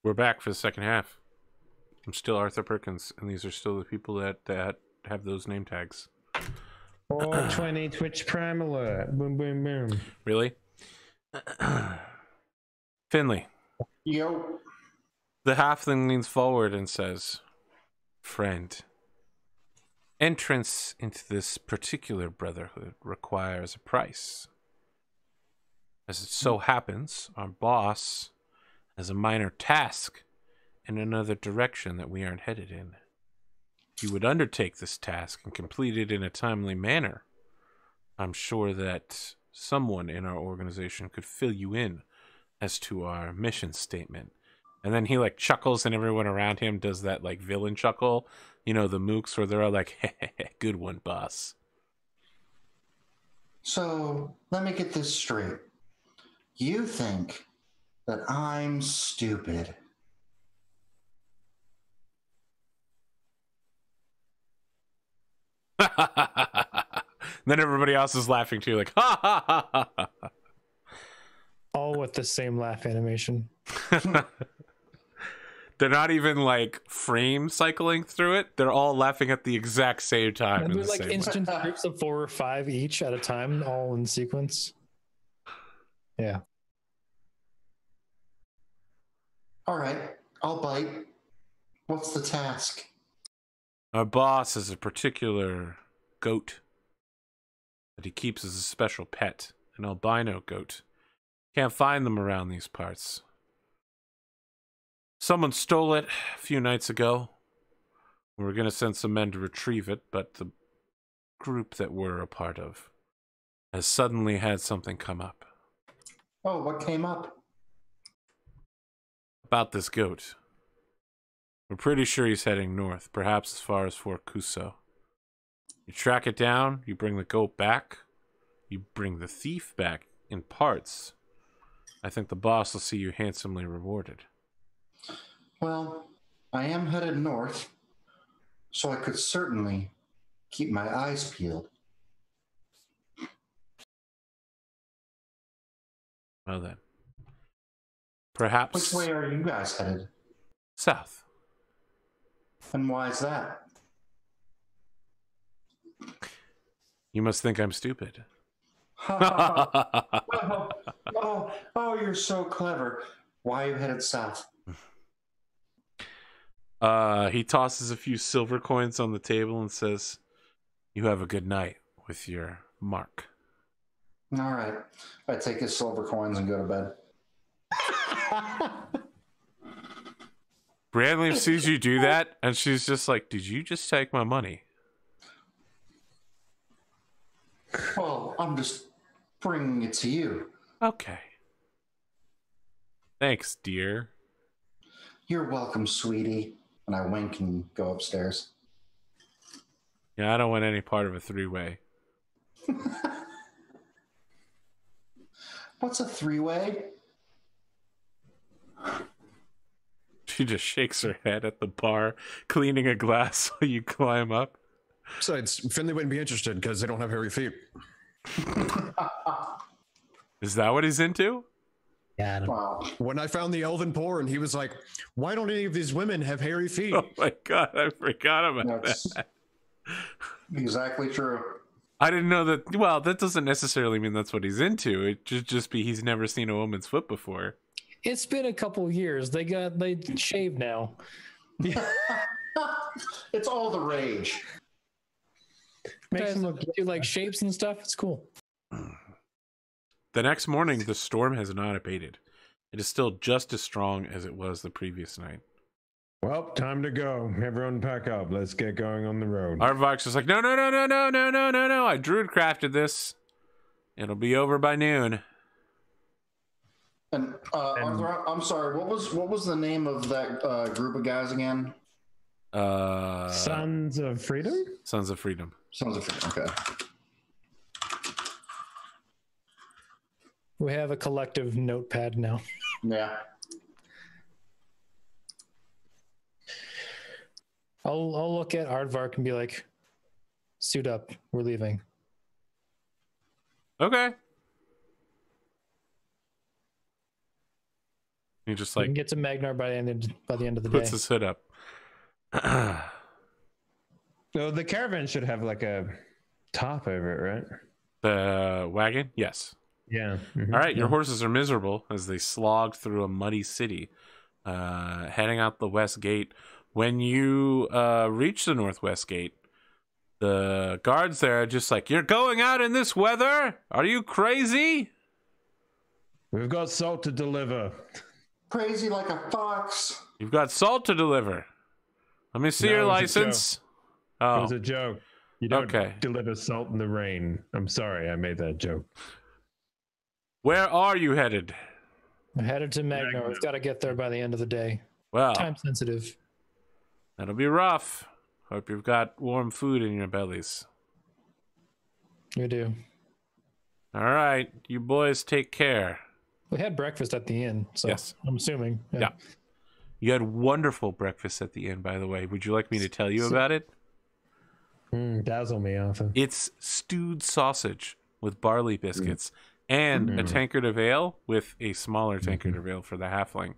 We're back for the second half. I'm still Arthur Perkins, and these are still the people that have those name tags. 420 Twitch Prime alert. Boom, boom, boom. Really? Finley. Yo. The halfling leans forward and says, "Friend, entrance into this particular brotherhood requires a price. As it so happens, our boss has a minor task in another direction that we aren't headed in. If you would undertake this task and complete it in a timely manner, I'm sure that someone in our organization could fill you in as to our mission statement." And then he like chuckles, and everyone around him does that like villain chuckle. You know, the mooks where they're all like, "Good one, boss." So let me get this straight. You think that I'm stupid? Then everybody else is laughing too, like, "Ha ha ha ha ha." All with the same laugh animation. They're not even like frame cycling through it. They're all laughing at the exact same time. And In they're the like same instant groups of 4 or 5 each at a time, all in sequence. Yeah. All right, I'll bite. What's the task? Our boss is a particular goat that he keeps as a special pet, an albino goat. Can't find them around these parts. Someone stole it a few nights ago. We were going to send some men to retrieve it, but the group that we're a part of has suddenly had something come up. Oh, what came up? About this goat. We're pretty sure he's heading north, perhaps as far as Fort Cuso. You track it down, you bring the goat back, you bring the thief back in parts. I think the boss will see you handsomely rewarded. Well, I am headed north, so I could certainly keep my eyes peeled. Well then. Perhaps Which way are you guys headed? south. And why is that? You must think I'm stupid. Oh, you're so clever. Why are you headed south? He tosses a few silver coins on the table and says, "You have a good night with your mark." All right. I take his silver coins and go to bed. Bradley sees you do that, and she's just like, "Did you just take my money?" Well, I'm just bringing it to you. Okay. Thanks, dear. You're welcome, sweetie. And I wink and go upstairs. Yeah, I don't want any part of a three-way. What's a three-way? She just shakes her head at the bar, cleaning a glass while you climb up. Besides, Finley wouldn't be interested because they don't have hairy feet. Is that what he's into? Yeah. Wow. When I found the elven porn, he was like, "Why don't any of these women have hairy feet?" Oh my god, I forgot about That's that. exactly true. I didn't know that. Well, that doesn't necessarily mean that's what he's into. It should just be he's never seen a woman's foot before. It's been a couple years. They shave now. It's all the rage. Makes them look do like shapes and stuff. It's cool. The next morning, the storm has not abated. It is still just as strong as it was the previous night. Well, time to go. Everyone pack up. Let's get going on the road. Arvox is like, no. I druid crafted this. It'll be over by noon. And Arthur, I'm sorry. What was the name of that group of guys again? Sons of Freedom? Sons of Freedom. Sons of Freedom. Okay. We have a collective notepad now. Yeah. I'll look at Aardvark and be like, "Suit up. We're leaving." Okay. He just We like can get to Magnar by the end of the puts day. his hood up. So the caravan should have like a top over it, right? The wagon, yes. Yeah. All right, your horses are miserable as they slog through a muddy city, heading out the west gate. When you reach the northwest gate, the guards there are just like, "You're going out in this weather? Are you crazy?" We've got salt to deliver. Crazy like a fox. "You've got salt to deliver. Let me see No, your it was a license." It Oh, was a joke. You don't Okay. deliver salt in the rain. I'm sorry, I made that joke. where are you headed? We're headed to Magnar. We've got to get there by the end of the day. Well, Time sensitive. that'll be rough. Hope you've got warm food in your bellies. We do. All right, you boys take care. We had breakfast at the inn, so Yes. I'm assuming. Yeah. You had wonderful breakfast at the inn, by the way. Would you like me to tell you about it? Dazzle me, Arthur. It's stewed sausage with barley biscuits and a tankard of ale with a smaller tankard of ale for the halfling.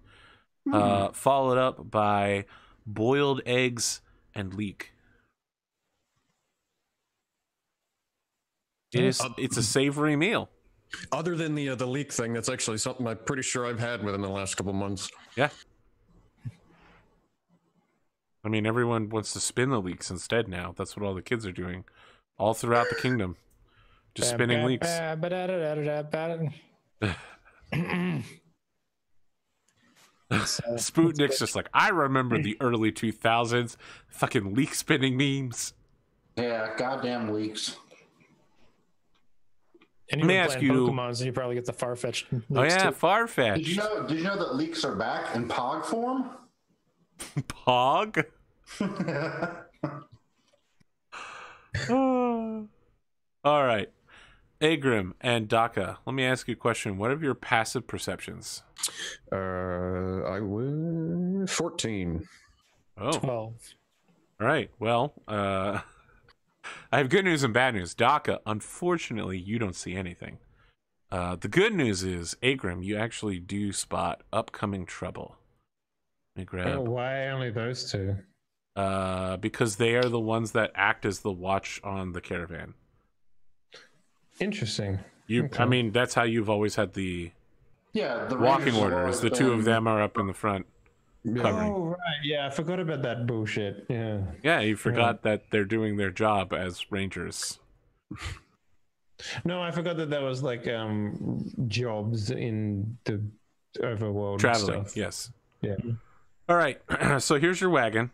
Followed up by boiled eggs and leek. It's a savory meal. Other than the leak thing, that's actually something I'm pretty sure I've had within the last couple months. Yeah. I mean, everyone wants to spin the leeks instead now. That's what all the kids are doing all throughout the kingdom. Just spinning leeks. Spootnik's just like, I remember the early 2000s. Fucking leek spinning memes. Yeah, goddamn leaks. And Let me you're ask playing you- Pokemon, so you probably get the Farfetch'd. Oh yeah, Did Farfetch'd. you know that leaks are back in POG form? Pog? All right. Agrim and Daka, let me ask you a question. What are your passive perceptions? I was 14. Oh, 12. all right. Well, I have good news and bad news. Daka, unfortunately, you don't see anything. The good news is, Agrim, you actually do spot upcoming trouble. Let me grab. Oh, why only those two? Because they are the ones that act as the watch on the caravan. Interesting. I mean, that's how you've always had the Yeah, the walking Rangers have orders. always The two of been- them are up in the front covering. Oh, right. Yeah, I forgot about that bullshit. Yeah. Yeah, you forgot that they're doing their job as rangers. No, I forgot that was like jobs in the overworld Traveling, stuff. yes. Yeah. All right, so here's your wagon.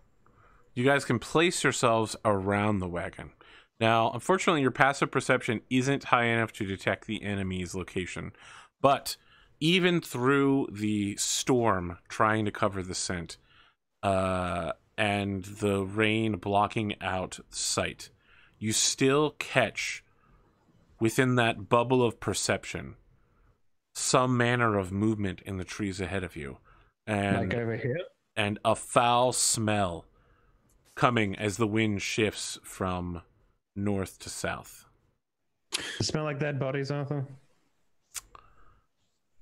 You guys can place yourselves around the wagon. Now, unfortunately, your passive perception isn't high enough to detect the enemy's location. But even through the storm trying to cover the scent and the rain blocking out sight, you still catch within that bubble of perception some manner of movement in the trees ahead of you. And, Like over here? and a foul smell coming as the wind shifts from north to south. Does it smell like dead bodies, Arthur?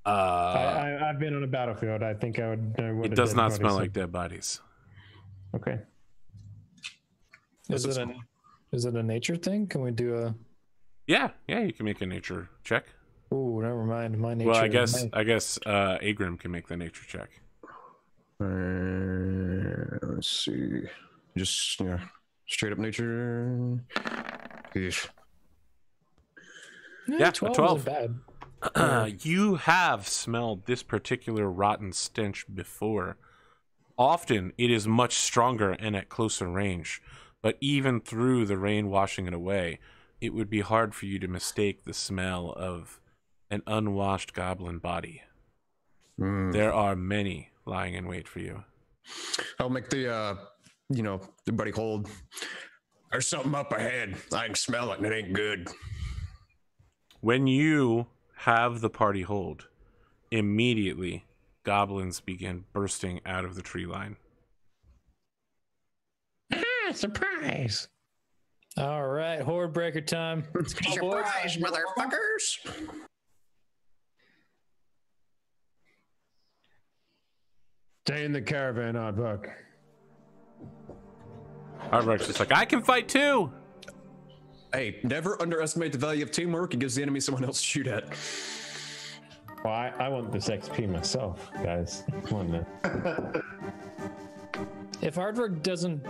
I've been on a battlefield. I think I would know what It a does dead not body smell smells. like dead bodies. Okay. Is it a nature thing? Can we do a... Yeah, you can make a nature check. Ooh, never mind. My nature. Well, I guess Agrim can make the nature check. Let's see. Just straight up nature. Eesh. Yeah, a 12 12. isn't bad. You have smelled this particular rotten stench before. Often it is much stronger and at closer range, but even through the rain washing it away, it would be hard for you to mistake the smell of an unwashed goblin body. There are many lying in wait for you. I'll make the buddy hold. There's something up ahead. I can smell it and it ain't good. When you have the party hold, immediately goblins begin bursting out of the tree line. Surprise! All right, horde breaker time. Surprise, motherfuckers! Stay in the caravan, Aardvark. Aardvark's just like, I can fight too. Hey, never underestimate the value of teamwork. It gives the enemy someone else to shoot at. Well, I want this XP myself, guys. Come on now. If Aardvark doesn't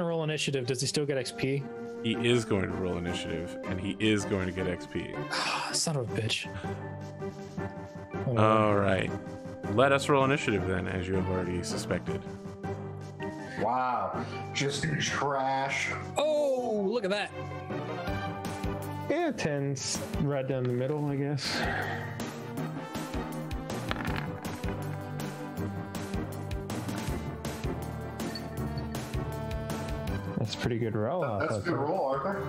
roll initiative, does he still get XP? He is going to roll initiative, and he is going to get XP. Son of a bitch. All right. Let us roll initiative then, as you have already suspected. Wow. Just trash. Oh, look at that. Yeah, 10's right down the middle, I guess. That's a pretty good roll. That's a good roll, Arthur.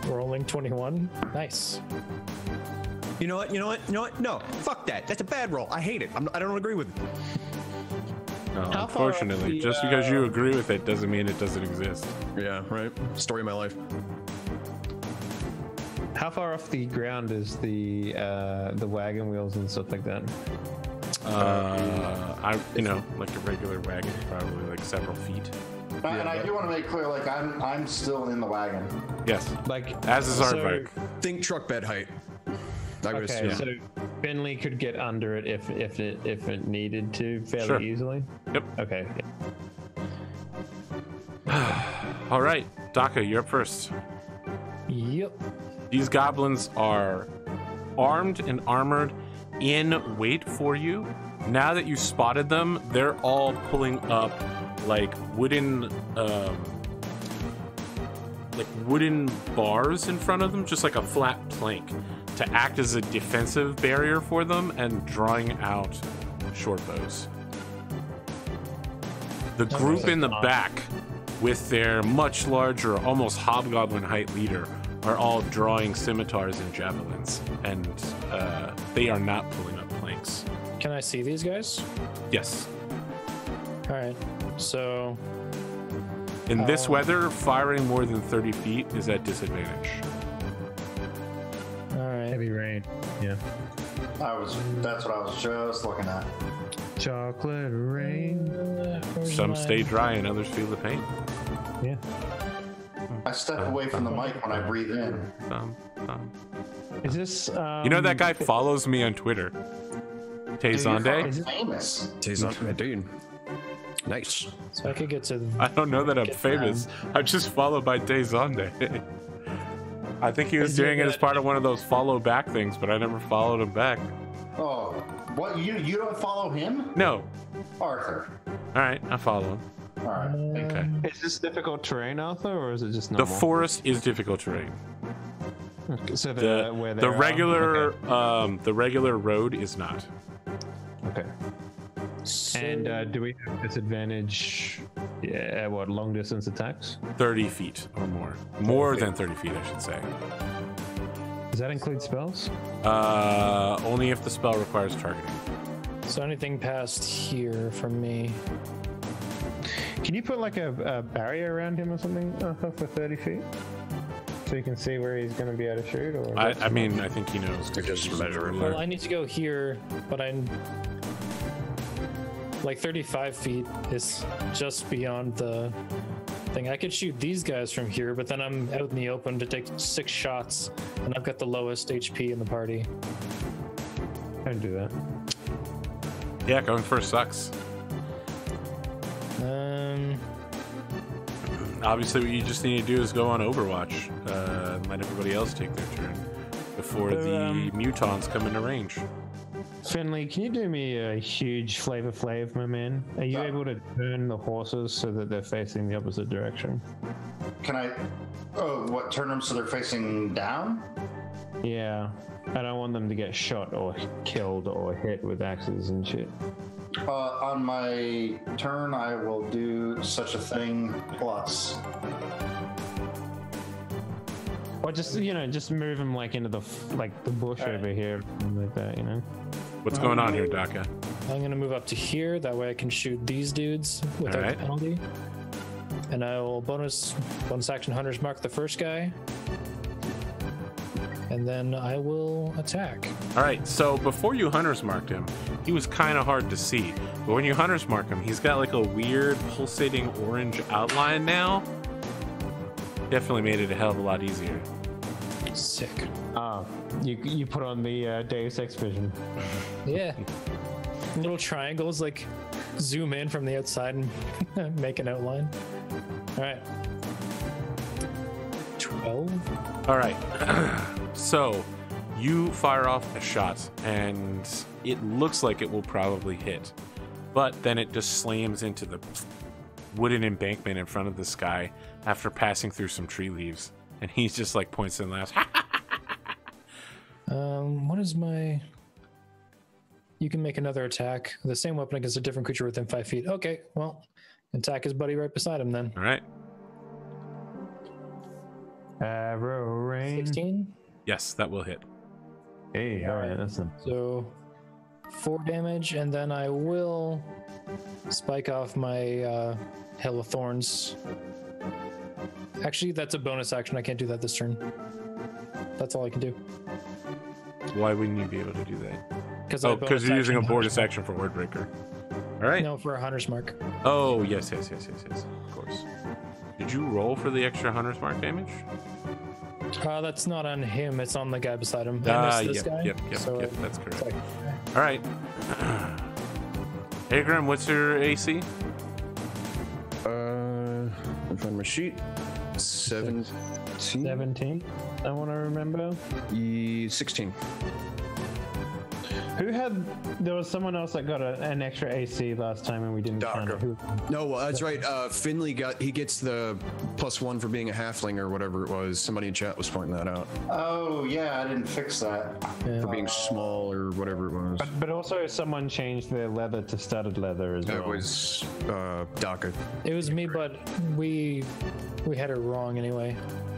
Rolling 21. Nice. You know what? No, fuck that. That's a bad roll. I hate it. I don't agree with it. No, How far off unfortunately, the, just because you agree with it doesn't mean it doesn't exist. Yeah, right. Story of my life. How far off the ground is the wagon wheels and stuff like that? Like a regular wagon, probably like several feet. And I do want to make clear, like, I'm still in the wagon. Yes, Like, as is Aardvark. Think truck bed height. I would okay, assume. so Finley could get under it if it needed to fairly Sure. easily. Yep. Okay. All right, Daka, you're up first. Yep. These goblins are armed and armored in wait for you. Now that you spotted them, they're all pulling up like wooden bars in front of them, just like a flat plank, to act as a defensive barrier for them and drawing out short bows. The group in the back, with their much larger, almost hobgoblin height leader, are all drawing scimitars and javelins, and they are not pulling up planks. Can I see these guys? Yes. All right. So In this weather, firing more than 30 feet is at disadvantage. all right. Heavy rain. Yeah. That's what I was just looking at. Chocolate rain. Where's Some my- stay dry and others feel the pain. Yeah. I step away from the mic when I breathe in. Is this? You know that guy follows me on Twitter. Tay Dude, you're Zonde? fucking famous. Dude. Nice. So I could get to. I don't know that I'm Get famous. I'm just followed by Tay Zonde. I think he was Is it doing it as that- part of one of those follow back things, but I never followed him back. Oh, what? You don't follow him, No. Arthur? All right, I follow him. All right. Thank you. Okay. Is this difficult terrain, Arthur, or is it just The normal? forest is difficult terrain. So where they The are? regular Okay. the regular road is not. Okay. And do we have disadvantage? Yeah, what, long distance attacks? 30 feet or more. More than 30 feet, I should say. Does that include spells? Only if the spell requires targeting. So anything past here from me. Can you put like a barrier around him or something, Arthur, for 30 feet? So you can see where he's going to be able to shoot? Or I mean, I think he knows. 'cause Just he uses a measure it. ruler. Well, I need to go here, but I'm like 35 feet is just beyond the thing. I could shoot these guys from here, but then I'm out in the open to take 6 shots, and I've got the lowest HP in the party. Don't do that. Yeah, going first sucks. Obviously, what you just need to do is go on Overwatch, let everybody else take their turn before the mutons come into range. Finley, can you do me a huge Flavor Flav, my man? Are you able to turn the horses so that they're facing the opposite direction? Can I? Oh, what? Turn them so they're facing down? Yeah. I don't want them to get shot or killed or hit with axes and shit. On my turn, I will do such a thing plus. Or just, just move them like into the bush over here, something like that, What's going on here, Daka? I'm gonna move up to here. That way I can shoot these dudes without Alright. the penalty. And I will bonus action hunters mark the first guy. and then I will attack. All right, so before you hunters marked him, he was kind of hard to see. But when you hunters mark him, he's got like a weird pulsating orange outline now. Definitely made it a hell of a lot easier. Sick. You put on the Deus Ex vision. Yeah. Little triangles like zoom in from the outside and make an outline. All right. 12. All right. So you fire off a shot, and it looks like it will probably hit. But then it just slams into the wooden embankment in front of this guy after passing through some tree leaves. And he's just like points and laughs. What is my... You can make another attack. The same weapon against a different creature within 5 feet. Okay, well, attack his buddy right beside him then. All right. Arrow rain. 16? Yes, that will hit. Hey, all right, that's a... So 4 damage, and then I will spike off my Hail of Thorns. Actually, that's a bonus action. I can't do that this turn. That's all I can do. Why wouldn't you be able to do that? Because you're using a bonus action for Wordbreaker. All right. No, for a Hunter's Mark. Oh, yes. Of course. Did you roll for the extra Hunter's Mark damage? That's not on him. It's on the guy beside him. I missed this guy. Yep, that's correct. All right. Askren, what's your AC? Let me find my sheet. 17. 17. I want to remember. 16. Who had? There was someone else that got an extra AC last time, and we didn't count it. Who? No, that's right. Finley gets the +1 for being a halfling or whatever it was. Somebody in chat was pointing that out. Oh yeah, I didn't fix that. For being small or whatever it was. But also someone changed their leather to studded leather as well. That was Daka. It was me, but we had it wrong anyway.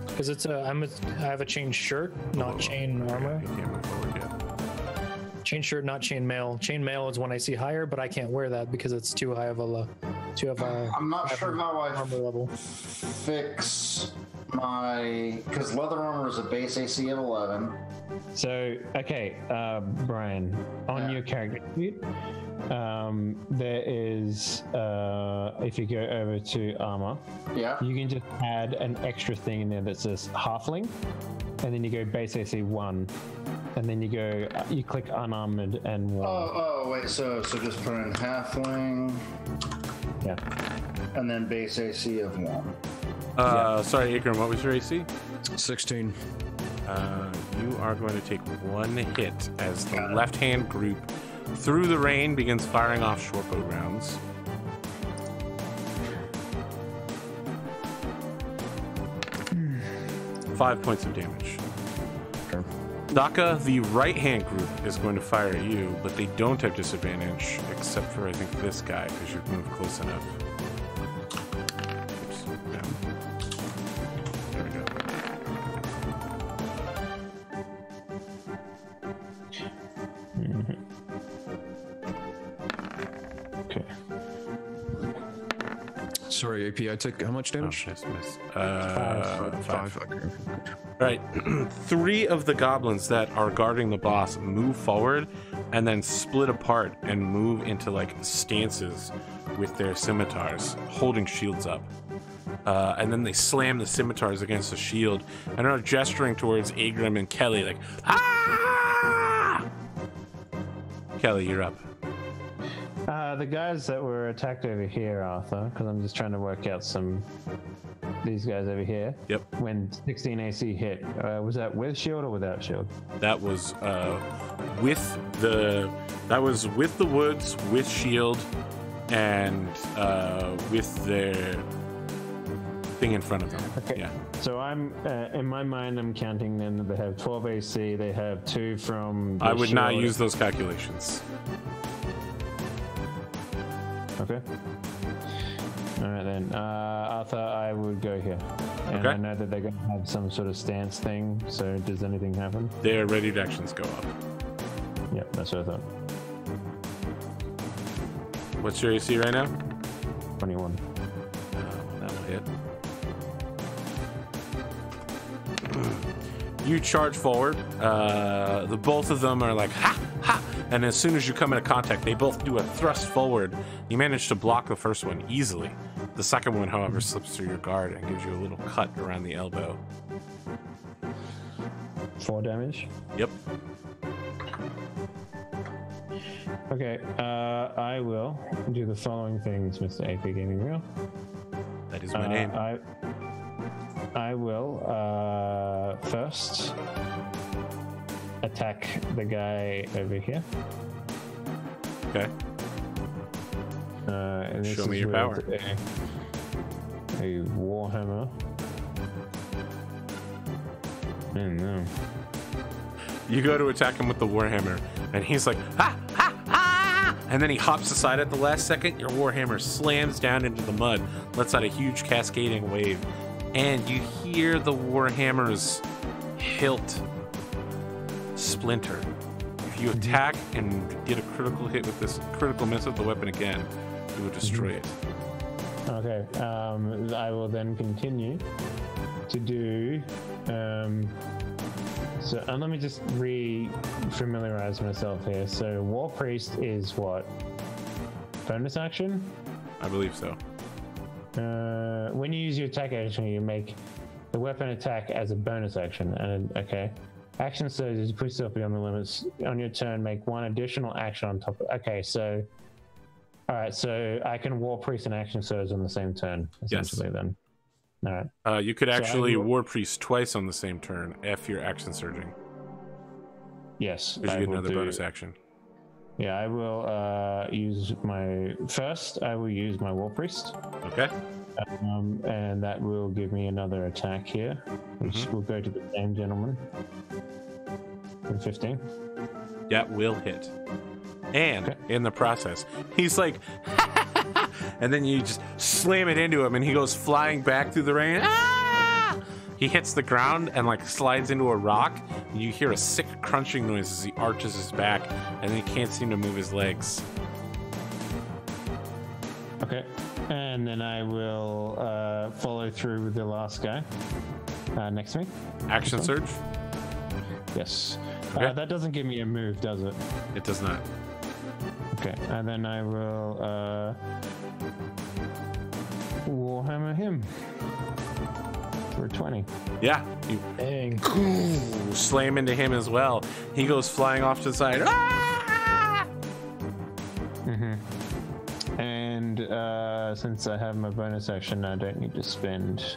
Because it's I have a chain shirt, not chain armor. You can't move forward yet. Chain shirt, not chain mail. Chain mail is when I see higher, but I can't wear that because it's too high of a I'm not sure how I armor level. fix my because leather armor is a base AC of 11. So okay, Brian, on your character sheet, there is if you go over to armor, Yeah. you can just add an extra thing in there that says halfling, and then you go base AC 1, and then you click unarmored and 1. Oh wait, so just put in halfling Yeah. and then base AC of 1. Sorry, Askren, what was your AC? 16. You are going to take 1 hit as the left-hand group through the rain begins firing off shortbow rounds. Five points of damage. Okay. Daka, the right-hand group is going to fire at you, but they don't have disadvantage, except for, I think, this guy, because you've moved close enough. Oops, no. There we go. Okay. Sorry, AP, I took how much damage? Miss. 5. Okay. All right. 3 of the goblins that are guarding the boss move forward and then split apart and move into like stances with their scimitars, holding shields up. And then they slam the scimitars against the shield and are gesturing towards Askren and Kelly like, ah! Kelly, you're up. The guys that were attacked over here, Arthur, because I'm just trying to work out these guys over here. Yep. When 16 AC hit, was that with shield or without shield? That was with the woods, with shield, and with their thing in front of them. Okay. Yeah. So I'm in my mind, I'm counting them that they have 12 AC. They have 2 from. I would not shield. use those calculations. Okay. All right then, Arthur, I would go here. And Okay. I know that they're going to have some sort of stance thing. So does anything happen? Their ready to actions go up. Yep, that's what I thought. What's your AC right now? 21. That will hit. You charge forward. The both of them are like, ha, ha. And as soon as you come into contact, they both do a thrust forward. You manage to block the first one easily. The second one, however, slips through your guard and gives you a little cut around the elbow. 4 damage. Yep. Okay, I will do the following things, Mr. APGamingREAL. That is my name. I will first attack the guy over here. Okay. And this Show me is your with power. A warhammer. No. You go to attack him with the warhammer, and he's like, ha, ha, ha! And then he hops aside at the last second. Your warhammer slams down into the mud, lets out a huge cascading wave, and you hear the warhammer's hilt splinter. If you attack and get a critical hit with this critical miss with the weapon again, you will destroy it. Okay, I will then continue to do. So, and let me just re-familiarize myself here. So, War Priest is what? Bonus action? I believe so. When you use your attack action, you make the weapon attack as a bonus action. And okay, action surge is push yourself beyond the limits on your turn. Make one additional action on top of. Okay, so all right, so I can War Priest and action surge on the same turn. Essentially, yes. Then. All right. You could actually so War Priest twice on the same turn if you're action surging. Yes. Because you get another bonus action. Yeah, I will use my first. I will use my War Priest. Okay. And that will give me another attack here, which will go to the same gentleman. 15. That will hit. And in the process, he's like, and then you just slam it into him, and he goes flying back through the rain. Ah! He hits the ground and like slides into a rock. And you hear a sick crunching noise as he arches his back, and then he can't seem to move his legs. Okay, and then I will follow through with the last guy next to me. Action surge? Yes. Okay. That doesn't give me a move, does it? It does not. Okay, and then I will Warhammer him for 20. Yeah, you Dang. slam into him as well. He goes flying off to the side. Ah! And since I have my bonus action, I don't need to spend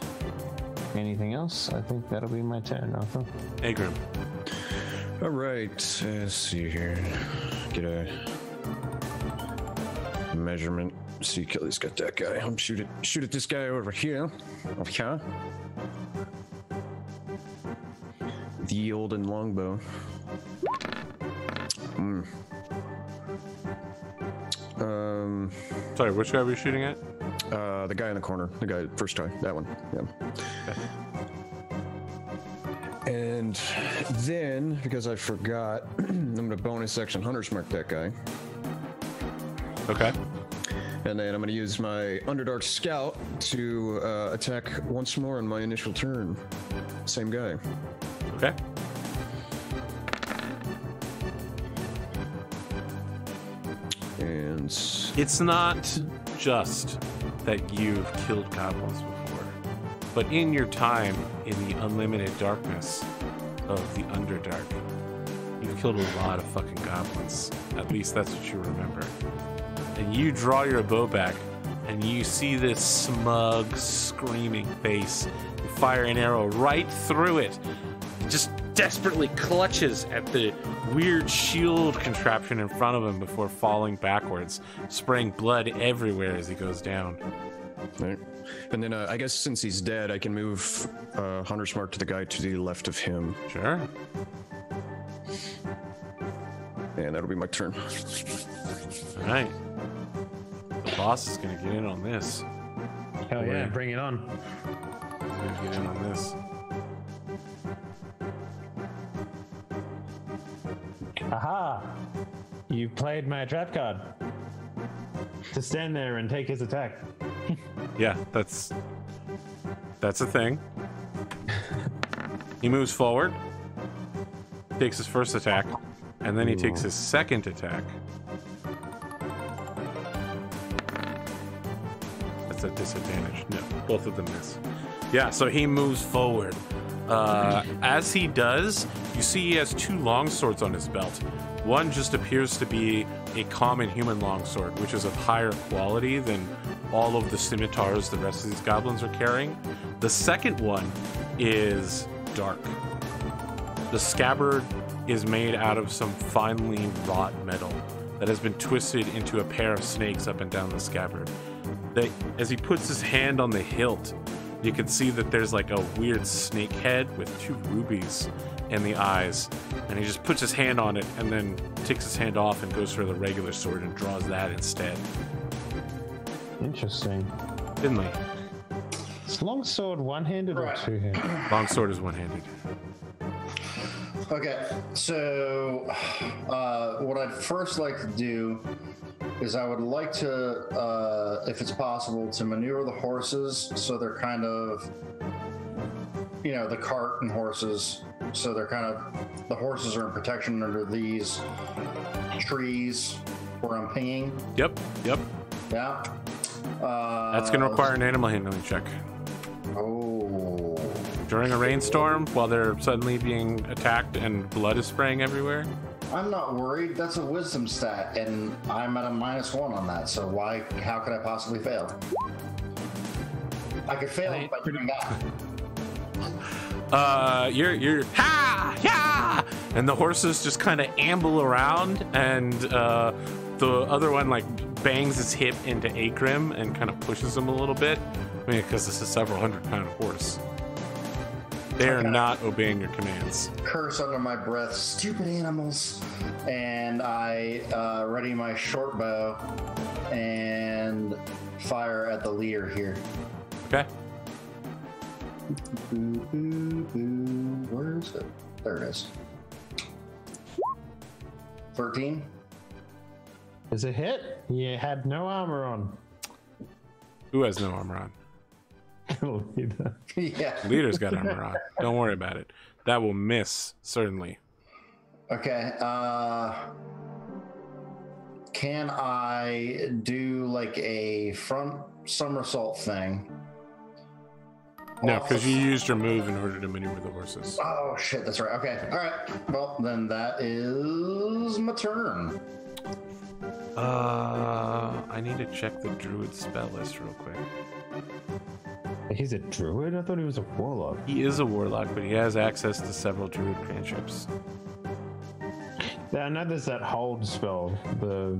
anything else. I think that'll be my turn, Arthur. Askren. All right, let's see here. Get a measurement. See, Kelly's got that guy. I'm shoot at this guy over here. Okay. The olden longbow. Sorry, which guy were you shooting at? The guy in the corner. The guy first guy. That one. Yeah. Okay. And then, because I forgot, I'm gonna bonus action Hunter's Mark that guy. Okay. And then I'm going to use my Underdark Scout to attack once more on my initial turn. Same guy. Okay. And It's not just that you've killed goblins before, but in your time in the unlimited darkness of the Underdark, you've killed a lot of fucking goblins. At least that's what you remember. And you draw your bow back, and you see this smug, screaming face. You fire an arrow right through it. It just desperately clutches at the weird shield contraption in front of him before falling backwards, spraying blood everywhere as he goes down. right. And then I guess since he's dead, I can move Hunter's Mark to the guy to the left of him. Sure. And that'll be my turn. All right. The boss is going to get in on this. Hell yeah, bring it on. He's going to get in on this. Aha! You played my trap card. To stand there and take his attack. Yeah, that's a thing. He moves forward. takes his first attack, and then he takes his second attack. That's a disadvantage. No, both of them miss. Yeah, so he moves forward. As he does, you see he has 2 longswords on his belt. One just appears to be a common human longsword, which is of higher quality than all of the scimitars the rest of these goblins are carrying. The second one is dark. The scabbard is made out of some finely wrought metal that has been twisted into a pair of snakes up and down the scabbard. As he puts his hand on the hilt, you can see that there's like a weird snake head with 2 rubies in the eyes, and he just puts his hand on it and then takes his hand off and goes for the regular sword and draws that instead. Interesting. Finley. Is longsword one-handed or two-handed? Longsword is one-handed. Okay, so what I'd first like to do is I would like to, if it's possible, to maneuver the horses so they're kind of, the cart and horses, so they're kind of, the horses are in protection under these trees where I'm pinging. Yep. Yeah. That's going to require an animal handling check. Oh. During a rainstorm, while they're suddenly being attacked and blood is spraying everywhere? I'm not worried. That's a wisdom stat, and I'm at a -1 on that, so how could I possibly fail? I could fail by doing that. You're ha! And the horses just kind of amble around, and the other one like bangs his hip into Askren and kind of pushes him a little bit. I mean, because this is several 100-pound horse. They are not obeying your commands. Curse under my breath, stupid animals. And I ready my short bow and fire at the leader here. Okay. Where is it? There it is. 13. Is it hit? You had no armor on. Who has no armor on? Yeah. Leader's got armor on. Don't worry about it. That will miss, certainly. Okay. Can I do like a front somersault thing? No, because you used your move in order to maneuver the horses. Oh, shit. That's right. Okay. All right. Well, then that is my turn. I need to check the druid spell list real quick. He's a druid? I thought he was a warlock. He is a warlock, but he has access to several druid cantrips. Yeah, I know there's that hold spell, the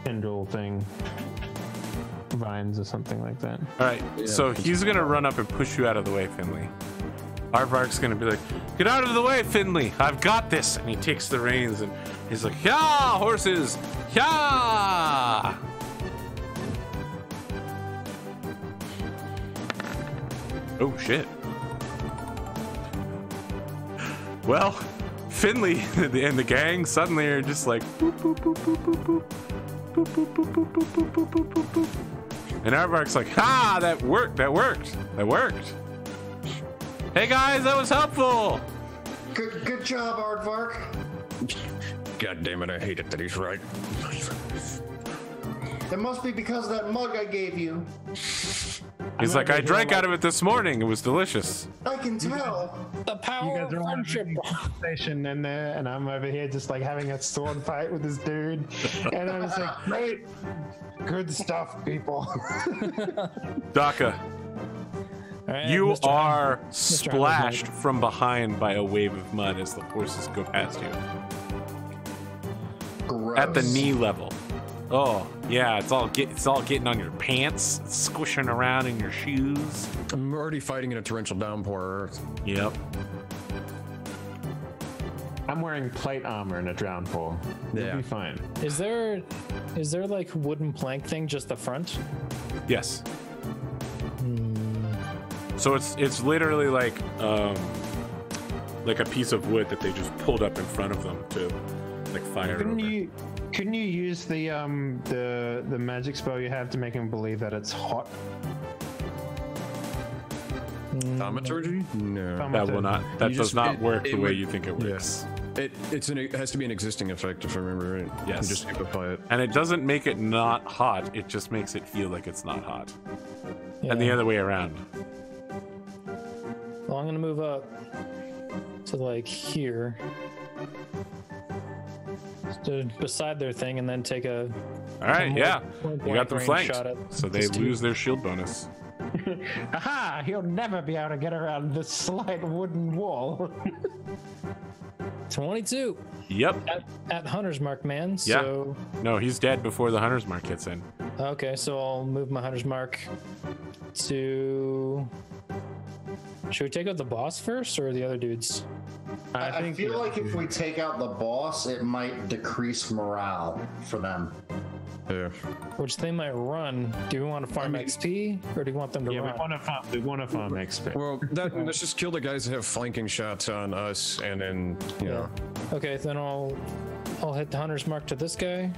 tendril thing, vines or something like that. All right, so he's gonna run up and push you out of the way, Finley. Aardvark's gonna be like, "Get out of the way, Finley! I've got this!" And he takes the reins and he's like, "Yeah, horses! Yeah!" Oh shit. Well, Finley and the gang suddenly are just like boop, boop, boop, boop, boop, boop. Boop, boop, boop, boop, boop, boop, boop, boop, boop, boop. And Aardvark's like, "Ha, that worked. Hey guys, that was helpful." Good job, Aardvark. God damn it, I hate it that he's right. It must be because of that mug I gave you. He's like, "I drank out of it this morning. It was delicious." I can tell. The You power guys of are on friendship. a conversation in there, and I'm over here just like having a sword fight with this dude. And I'm just like, great, good stuff, people. Daka, All right, you Mr. are Mr. splashed from behind by a wave of mud as the horses go past you. Gross. At the knee level. Oh, yeah, it's all getting on your pants, it's squishing around in your shoes. I'm already fighting in a torrential downpour. Yep. I'm wearing plate armor in a downpour. You'll Yeah. be fine. Is there like wooden plank thing just the front? Yes. So it's literally like a piece of wood that they just pulled up in front of them to like fire over. Couldn't you use the magic spell you have to make him believe that it's hot? Thaumaturgy? No. That will not. That You does just- not it- work it the way would- you think it works. It has to be an existing effect if I remember right. Yes. You just amplify it. And it doesn't make it not hot. It just makes it feel like it's not hot. And the Yeah. other way around. Well, I'm gonna move up to like here, to beside their thing, and then take a. All right, more yeah. point You got them blank flanked. range shot at So they this dude. lose their shield bonus. Aha! He'll never be able to get around this slight wooden wall. 22 Yep. at Hunter's Mark, man. Yeah. So No, he's dead before the hunter's mark hits in. okay, so I'll move my Hunter's Mark to. Should we take out the boss first or the other dudes? I feel like if we take out the boss, it might decrease morale for them. Yeah. Which they might run. Do we want to farm XP or do you want them to Yeah, run? we want to farm XP. Well, let's just kill the guys that have flanking shots on us, and then you know. Okay, then I'll hit the Hunter's Mark to this guy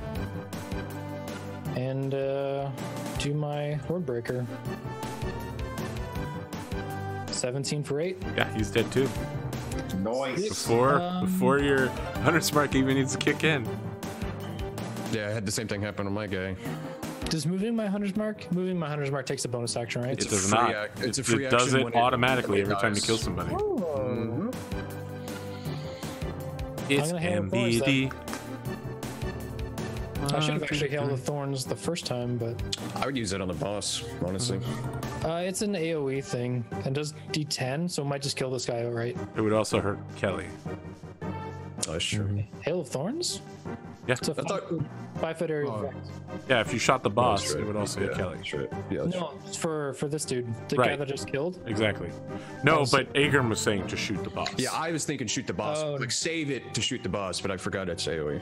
and do my Wordbreaker. 17 for 8. Yeah, he's dead too. Nice. Before your hunter's mark even needs to kick in. Yeah, I had the same thing happen to my guy. Does moving my Hunter's Mark takes a bonus action, right? It a does free not. ac- it's a It free does action it when it- automatically when it every time you dies. kill somebody. I'm It's gonna hail the thorns, MBD. I should have actually hailed the thorns the first time, but I would use that on the boss, honestly. it's an AoE thing and does D10, so it might just kill this guy outright. It would also hurt Kelly. Oh, sure. Hail of Thorns? Yeah. It's a I thought. 5-foot area effect. Yeah, if you shot the boss, That's right. it would also hit Yeah, Kelly. that's right. Yeah, that's No, it's for this dude, the guy Right. that just killed. Exactly. No, but Agram was saying to shoot the boss. Yeah, I was thinking shoot the boss. Oh. Like save it to shoot the boss, but I forgot it's AoE.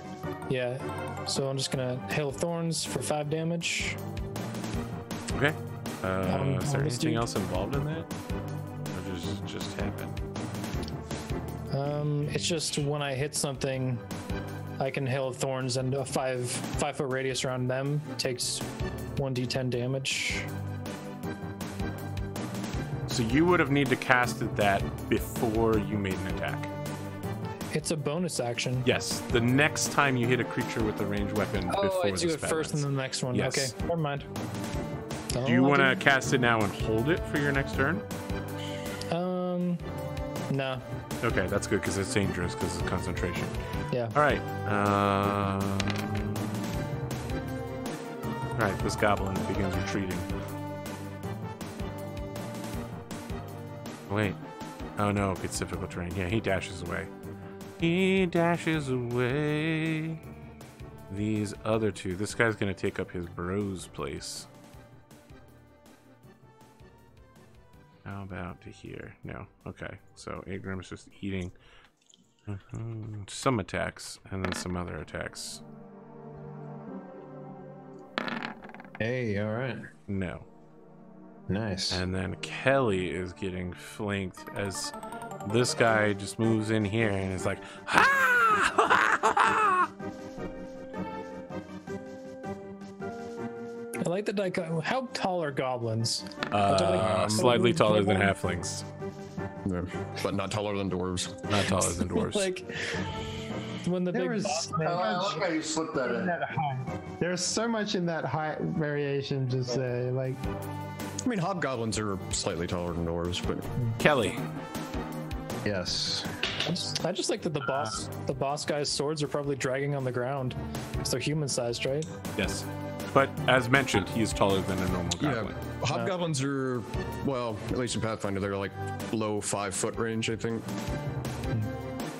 Yeah, so I'm just gonna Hail of Thorns for 5 damage. Okay. Is there on this anything dude. else involved in that? Or does it just happen? It's just when I hit something, I can Hail of Thorns, and a 5-foot radius around them takes 1d10 damage. So you would have need to casted that before you made an attack. It's a bonus action. Yes, the next time you hit a creature with a ranged weapon Oh, before I the do it spell first and ends. then the next one. Yes. Okay, never mind. Do you want to cast it now and hold it for your next turn? No. Okay, that's good because it's dangerous because it's concentration. Yeah. All right. All right, this goblin begins retreating. Wait. Oh no, it's difficult terrain. Yeah, he dashes away. He dashes away. These other two. This guy's gonna take up his bro's place. How about to here? No. Okay. So Agram's just eating some attacks and then some other attacks. Hey, all right. No. Nice. And then Kelly is getting flanked as this guy just moves in here and is like, ha! I like the dichotomy. How tall are goblins? Slightly taller than halflings, Yeah. But not taller than dwarves. not taller than dwarves. Like when the There big is boss I man. like how you slipped that in. that height. There's so much in that height variation. Just say like, I mean, hobgoblins are slightly taller than dwarves, but Kelly, yes. I just like that the boss guy's swords are probably dragging on the ground. So they're human sized, right? yes. But as mentioned, he is taller than a normal yeah, goblin. hobgoblins are, well, at least in Pathfinder, they're like low 5-foot range, I think.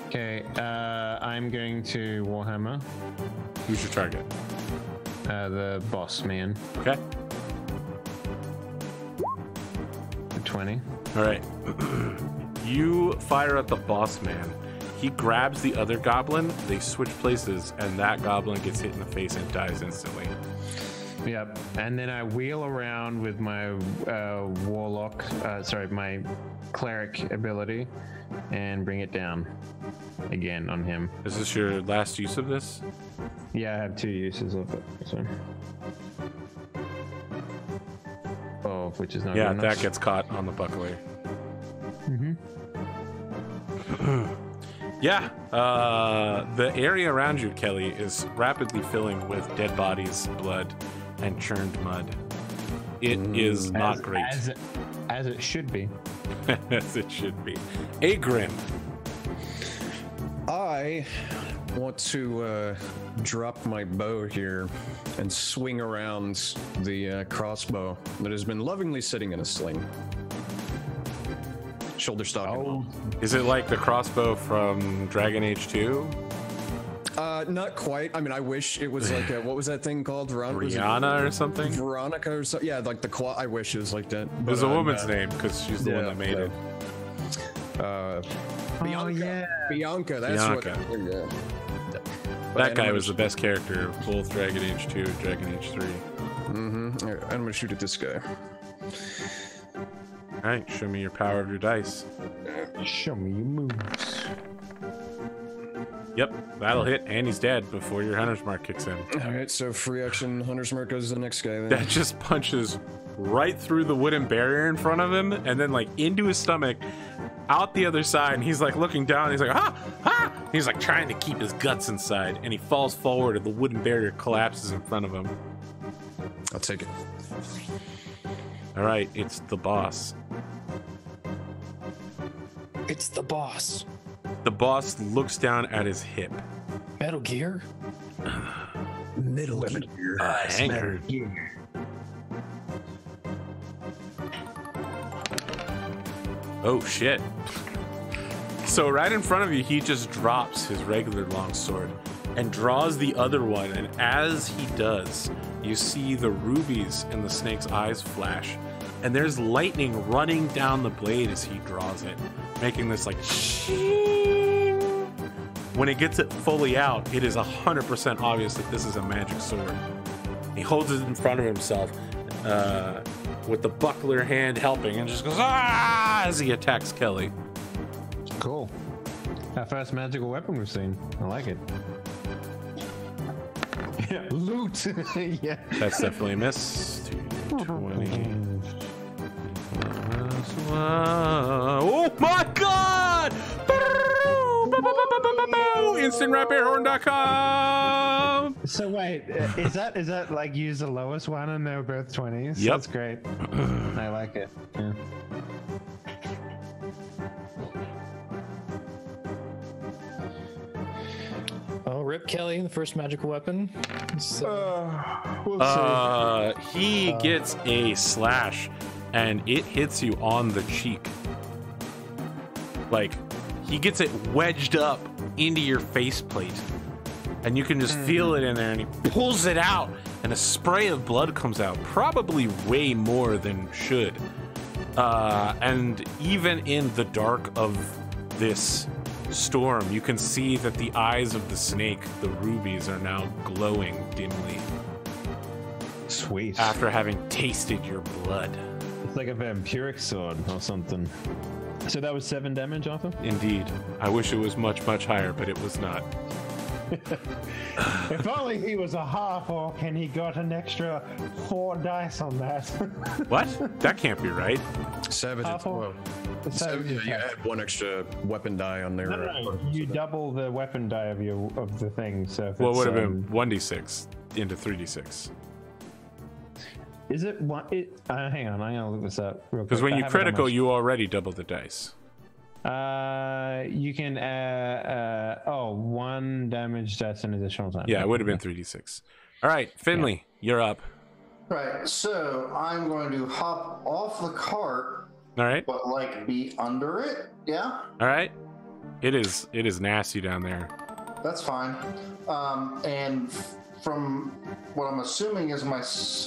Okay, I'm going to Warhammer, Who's your target? the boss man, Okay. for 20. All right. You fire at the boss man. He grabs the other goblin. They switch places, and that goblin gets hit in the face and dies instantly. Yep, and then I wheel around with my warlock, my cleric ability, and bring it down again on him. Is this your last use of this? Yeah, I have 2 uses of it. So. Oh, which is not Yeah, good enough. that gets caught on the buckler. Yeah, the area around you, Kelly, is rapidly filling with dead bodies, blood, and churned mud. It is not great. As it should be. As it should be. Askren. I want to drop my bow here and swing around the crossbow that has been lovingly sitting in a sling. Shoulder stock. Oh, Is it like the crossbow from Dragon Age 2? Not quite. I mean, I wish it was like what was that thing called? Rihanna or something? Veronica or something. Yeah, like the I wish it was like that. It was a woman's name because she's the one that made it. Bianca. Bianca. That's Bianca. what. Yeah. That guy was the best character of both Dragon Age 2 and Dragon Age 3. Mm-hmm. I'm gonna shoot at this guy. Alright, show me your power of your dice. show me your moves. Yep, that'll hit, and he's dead before your Hunter's Mark kicks in. All right, so free action Hunter's Mark goes to the next guy then. That just punches right through the wooden barrier in front of him, and then like into his stomach, out the other side, and he's like looking down, and he's like, ah, ah! He's like trying to keep his guts inside, and he falls forward, and the wooden barrier collapses in front of him. I'll take it. All right, it's the boss. It's the boss. The boss looks down at his hip. Metal Gear? Middle gear. Anchored. Oh shit. So right in front of you, he just drops his regular longsword and draws the other one, and as he does, you see the rubies in the snake's eyes flash, and there's lightning running down the blade as he draws it, making this like shing. When it gets it fully out, it is 100% obvious that this is a magic sword. He holds it in front of himself with the buckler hand helping, and just goes ah as he attacks Kelly. Cool. Our first magical weapon we've seen. I like it. Yeah, loot. Yeah. That's definitely a miss. 20. Oh my god! InstantRapAirHorn.com. So wait, is that like use the lowest one and they were both 20s? Yep. That's great. I like it. Yeah. Oh, Rip Kelly, the first magical weapon. He gets a slash, and it hits you on the cheek. Like, he gets it wedged up into your faceplate, and you can just feel it in there, and he pulls it out, and a spray of blood comes out, probably way more than should. And even in the dark of this storm, you can see that the eyes of the snake, the rubies, are now glowing dimly. Sweet. After having tasted your blood. It's like a vampiric sword or something. So that was 7 damage, Arthur? Indeed. I wish it was much, much higher, but it was not. If only he was a half orc and he got an extra 4 dice on that. What? That can't be right. Savage. Half orc. You add 1 extra weapon die on there. No, you double the weapon die of the thing. So if Well, it it's, would have been 1d6 into 3d6. Is it one? Hang on, I'm gonna look this up real quick. Because when I you have it on critical, my- you already double the dice. You can 1 damage. That's an additional time. Yeah, it would have been 3d6. All right, Finley, you're up. Right, so I'm going to hop off the cart, All right, but like be under it. Yeah, all right. It is nasty down there. that's fine. And from what I'm assuming is my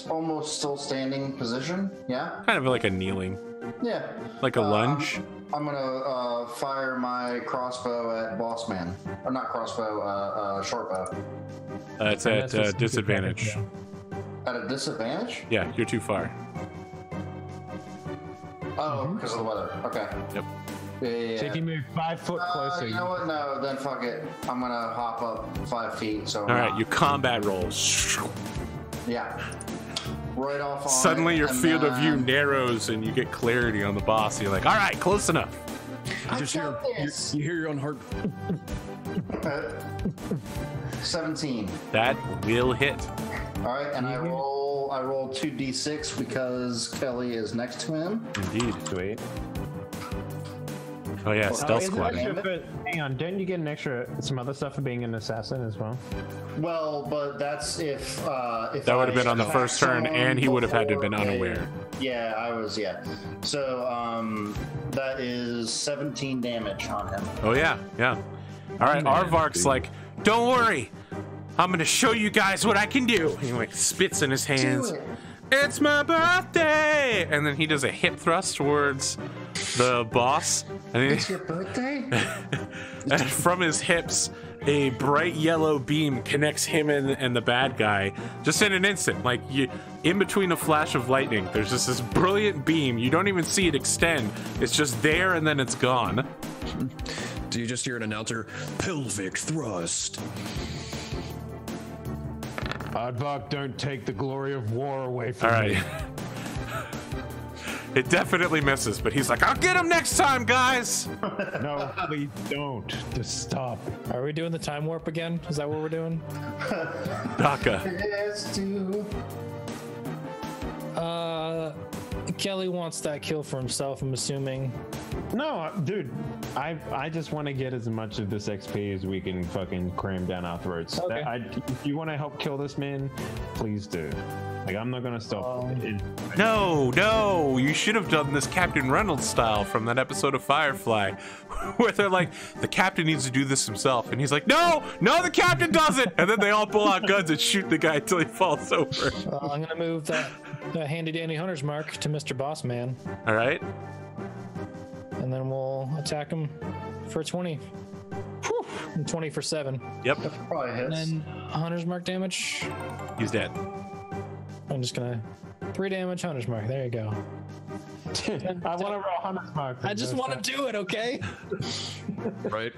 almost still standing position. Yeah, Kind of like a kneeling, yeah. like a lunge. I'm gonna fire my crossbow at boss man, or not crossbow, short bow. It's And at that's just disadvantage. yeah. At a disadvantage? Yeah, you're too far. Oh, because of the weather. Okay. Yep. Yeah. So if you move 5 foot closer, You know what? No, then fuck it. I'm gonna hop up 5 feet. So All right, you combat roll. Yeah. Right off on Suddenly it, your and field of view then- narrows and you get clarity on the boss. You're like, all right, close enough. You hear your own heart. 17. That will hit. All right, and I roll 2d6 because Kelly is next to him. Indeed. Sweet. Oh yeah, stealth squad. Hang on, don't you get an extra some other stuff for being an assassin as well? Well, but that's if That would have been on the first turn, and he would have had to have been unaware. Yeah, I was. Yeah. So that is 17 damage on him. Oh yeah, yeah. All right, Aardvark's like, don't worry, I'm gonna show you guys what I can do. He like spits in his hands. It's my birthday, and then he does a hip thrust towards the boss. And It's your birthday? and from his hips, a bright yellow beam connects him and the bad guy just in an instant. Like in between a flash of lightning, there's just this brilliant beam. You don't even see it extend. It's just there and then it's gone. Do you just hear an announcer? Pelvic thrust. Aardvark, don't take the glory of war away from All right. me. It definitely misses, but he's like, I'll get him next time, guys. No, please don't. Just stop. Are we doing the time warp again? Is that what we're doing? Daka. Yes, dude. Kelly wants that kill for himself, I'm assuming. No, dude. I just want to get as much of this XP as we can fucking cram down our throats. Okay. If you want to help kill this man, please do. Like, I'm not gonna stop. No, you should have done this Captain Reynolds style from that episode of Firefly, where they're like, the captain needs to do this himself, and he's like, no, the captain does it, and then they all pull out guns and shoot the guy until he falls over. I'm gonna move that handy dandy hunter's mark to Mr. Boss Man, All right, and then we'll attack him for 20. Whew, and 20 for 7. yep, Probably hits. And then hunter's mark damage. he's dead. I'm just gonna 3 damage hunter's mark. There you go. I want to roll 100 mark. I just want to do it, okay? Right?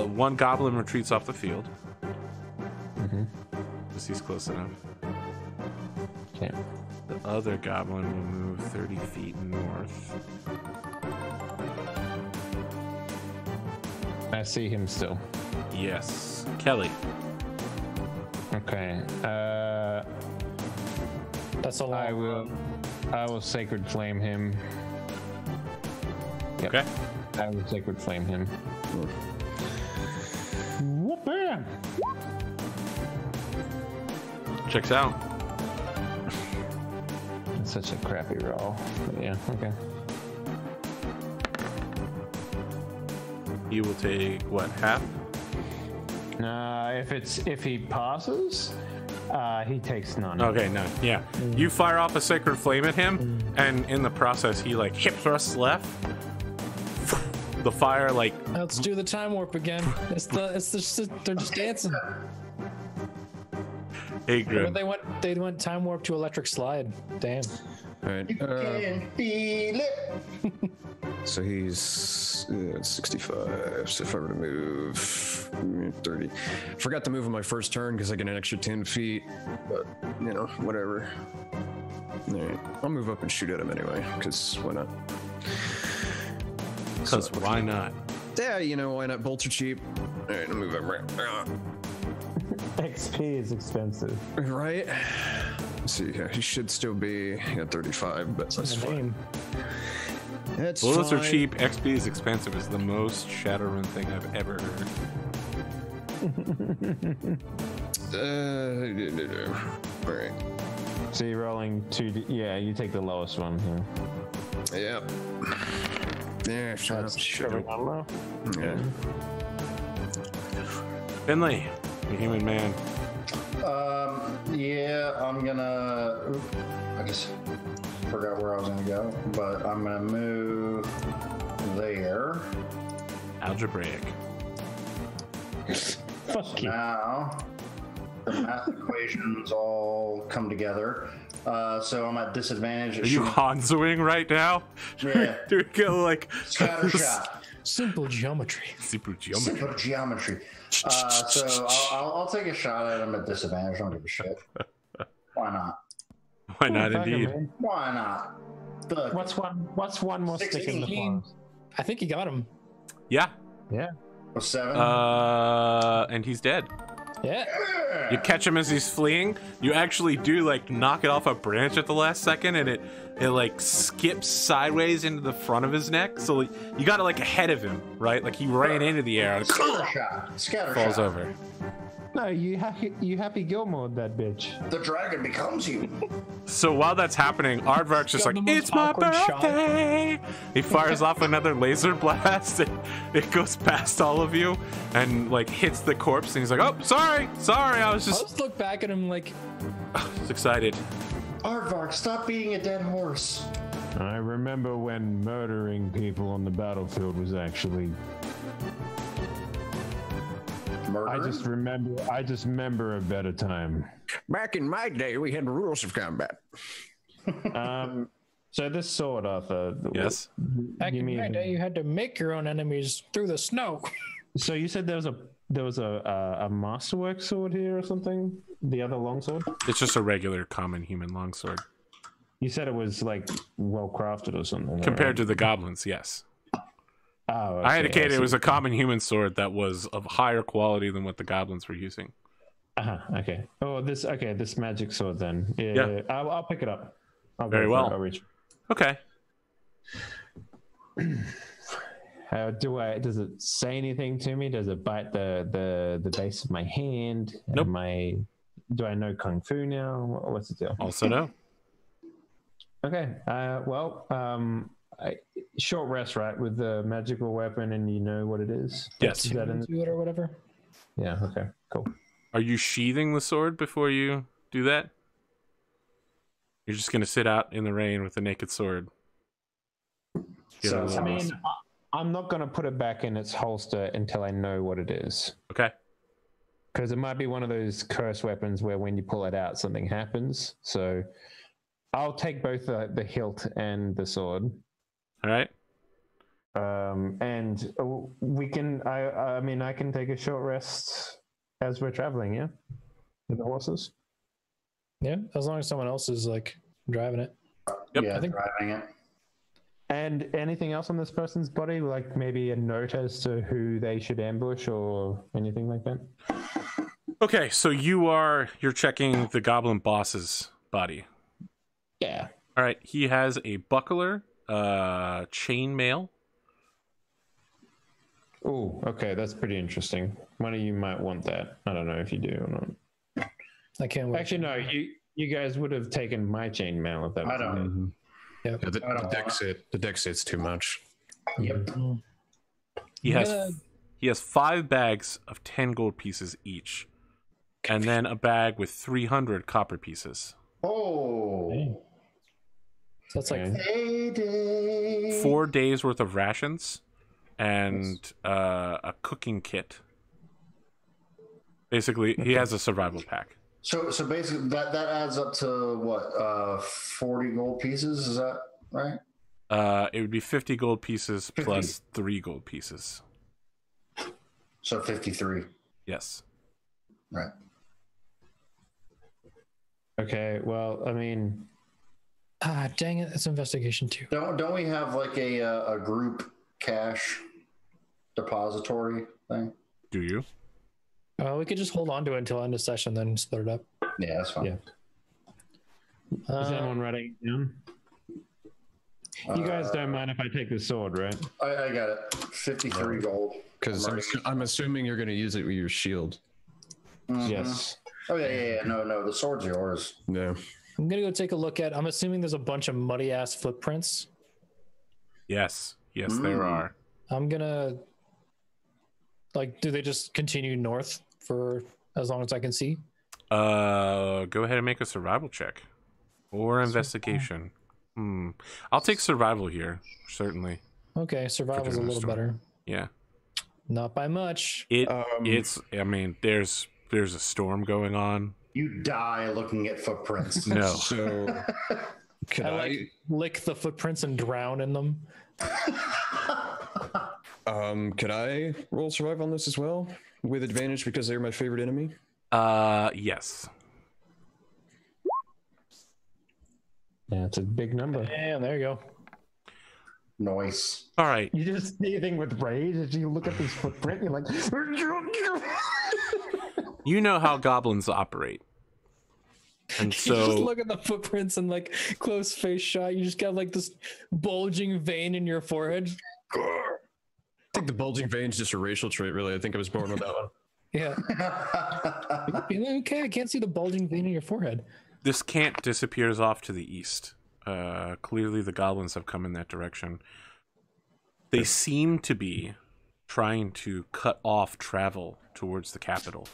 One goblin retreats off the field. Because he's close enough. Okay. The other goblin will move 30 feet north. I see him still. Yes. Kelly. Okay. That's a lot. I will sacred flame him. Yep. Okay. I will sacred flame him. Whoop bam! Checks out. It's such a crappy roll. But yeah. Okay. He will take what, half? If he passes, he takes none. Okay, no, yeah. You fire off a sacred flame at him, and in the process, he like hip thrusts left. The fire like. Let's do the time warp again. They're just dancing. Askren. They went time warp to electric slide. Damn. All right. Can feel it. So he's 65. So if I were to move 30, forgot to move on my first turn because I get an extra 10 feet. But you know, whatever. All right. I'll move up and shoot at him anyway. Because why not? Because why not? Yeah, you know why not? Bolts are cheap. All right, I'll move up. XP is expensive. Right. Let's see. Yeah, he should still be 35, but that's fine. That's Bullets fine. are cheap. XP is expensive. Is the most Shadowrun thing I've ever heard. All right. So you're rolling 2D. Yeah, you take the lowest one here. Yep. Yeah, shut up. Yeah. Henley, the human man. Yeah, I'm gonna. I guess forgot where I was gonna go, but I'm gonna move there. Algebraic. Fuck you. Now the math equations all come together. So I'm at disadvantage. Are you Hanzoing right now? Yeah. Do we go like Scatter shot. Simple geometry. super geometry? Simple geometry. So I'll take a shot at him at disadvantage. I don't give a shit. Why not? Why not Fuck him, indeed? man. Why not? What's one more stick in the 16. forest? I think he got him. Yeah. Yeah. 7. And he's dead. Yeah. You catch him as he's fleeing. You actually do like knock it off a branch at the last second, and it like skips sideways into the front of his neck. So like, you got it like ahead of him, right? Like he ran into the air and Scatter shot. Scatter falls shot. over. No, you happy Gilmore that bitch. The dragon becomes you. So while that's happening, Aardvark's just Got like, the most it's my awkward shot." birthday! He fires off another laser blast, and it goes past all of you, and like hits the corpse, and he's like, oh, sorry, I was I'll just just look back at him like, excited. Aardvark, stop beating a dead horse. I remember when murdering people on the battlefield was actually. Murder? I just remember a better time. Back in my day, we had rules of combat. So this sword, Arthur. Yes. back in my day, you had to make your own enemies through the snow. So you said there was a masterwork sword here or something? The other longsword? It's just a regular common human longsword. You said it was like well crafted or something. Compared to the goblins, yes. Oh, I okay, indicated see. it was a common human sword that was of higher quality than what the goblins were using. Okay. Oh, this magic sword then. Yeah. I'll pick it up. I'll Very go for it. well. I'll reach. Okay. Does it say anything to me? Does it bite the base of my hand? Nope. Do I know Kung Fu now? What's the deal? Also no. Okay. Short rest, right, with the magical weapon, and you know what it is. Yes. Is that in? Do it or whatever. Yeah. Okay. Cool. Are you sheathing the sword before you do that? You're just gonna sit out in the rain with a naked sword. So, I mean, I'm not gonna put it back in its holster until I know what it is, Okay. because it might be one of those curse weapons where when you pull it out, something happens. So I'll take both the hilt and the sword. All right. And we can. I can take a short rest as we're traveling. Yeah, with the horses. Yeah, as long as someone else is like driving it. Yep. Yeah, I think- driving it. And anything else on this person's body, like maybe a note as to who they should ambush or anything like that? Okay, so you're checking the goblin boss's body. Yeah. All right, he has a buckler, chainmail. Oh, okay, that's pretty interesting. One of you might want that. I don't know if you do or not. I can't wait. Actually, no. You guys would have taken my chainmail if that was. I don't. Yeah, the deck sit's too much. Yep. He has Yeah. he has 5 bags of 10 gold pieces each, and then a bag with 300 copper pieces. Oh. So that's like Okay. Payday. 4 days worth of rations, and a cooking kit. Basically, he has a survival pack. So basically that adds up to what? 40 gold pieces. Is that right? It would be 50 gold pieces 50. plus 3 gold pieces. So 53. Yes. Right. Okay. Well, I mean, dang it, it's investigation too. Don't we have like a group cash depository thing? Do you? We could just hold on to it until end of session, then split it up. Yeah, that's fine. Yeah. is anyone writing it down? You guys don't mind if I take the sword, right? I got it. 53 gold. Because I'm assuming you're going to use it with your shield. Mhm. Yes. Oh yeah. No, the sword's yours. No. I'm gonna go take a look at. I'm assuming there's a bunch of muddy ass footprints. Yes. Yes, there are. I'm gonna do they just continue north for as long as I can see? Go ahead and make a survival check or investigation. I'll take survival here, certainly. Okay, survival's a doing a little storm. better. Yeah. Not by much. It's. I mean, there's a storm going on. You die looking at footprints. No. So, could I lick the footprints and drown in them. could I roll survive on this as well with advantage because they're my favorite enemy? Yes. Yeah, it's a big number. And there you go. Nice. All right. You just see anything with rage as you look at this footprint, you're like, You know how goblins operate. And You just so look at the footprints and like close face shot. You just got like this bulging vein in your forehead. I think the bulging vein's just a racial trait, really. I think I was born with that one. Yeah. Okay, I can't see the bulging vein in your forehead. this camp disappears off to the east. Clearly the goblins have come in that direction. They seem to be trying to cut off travel towards the capital,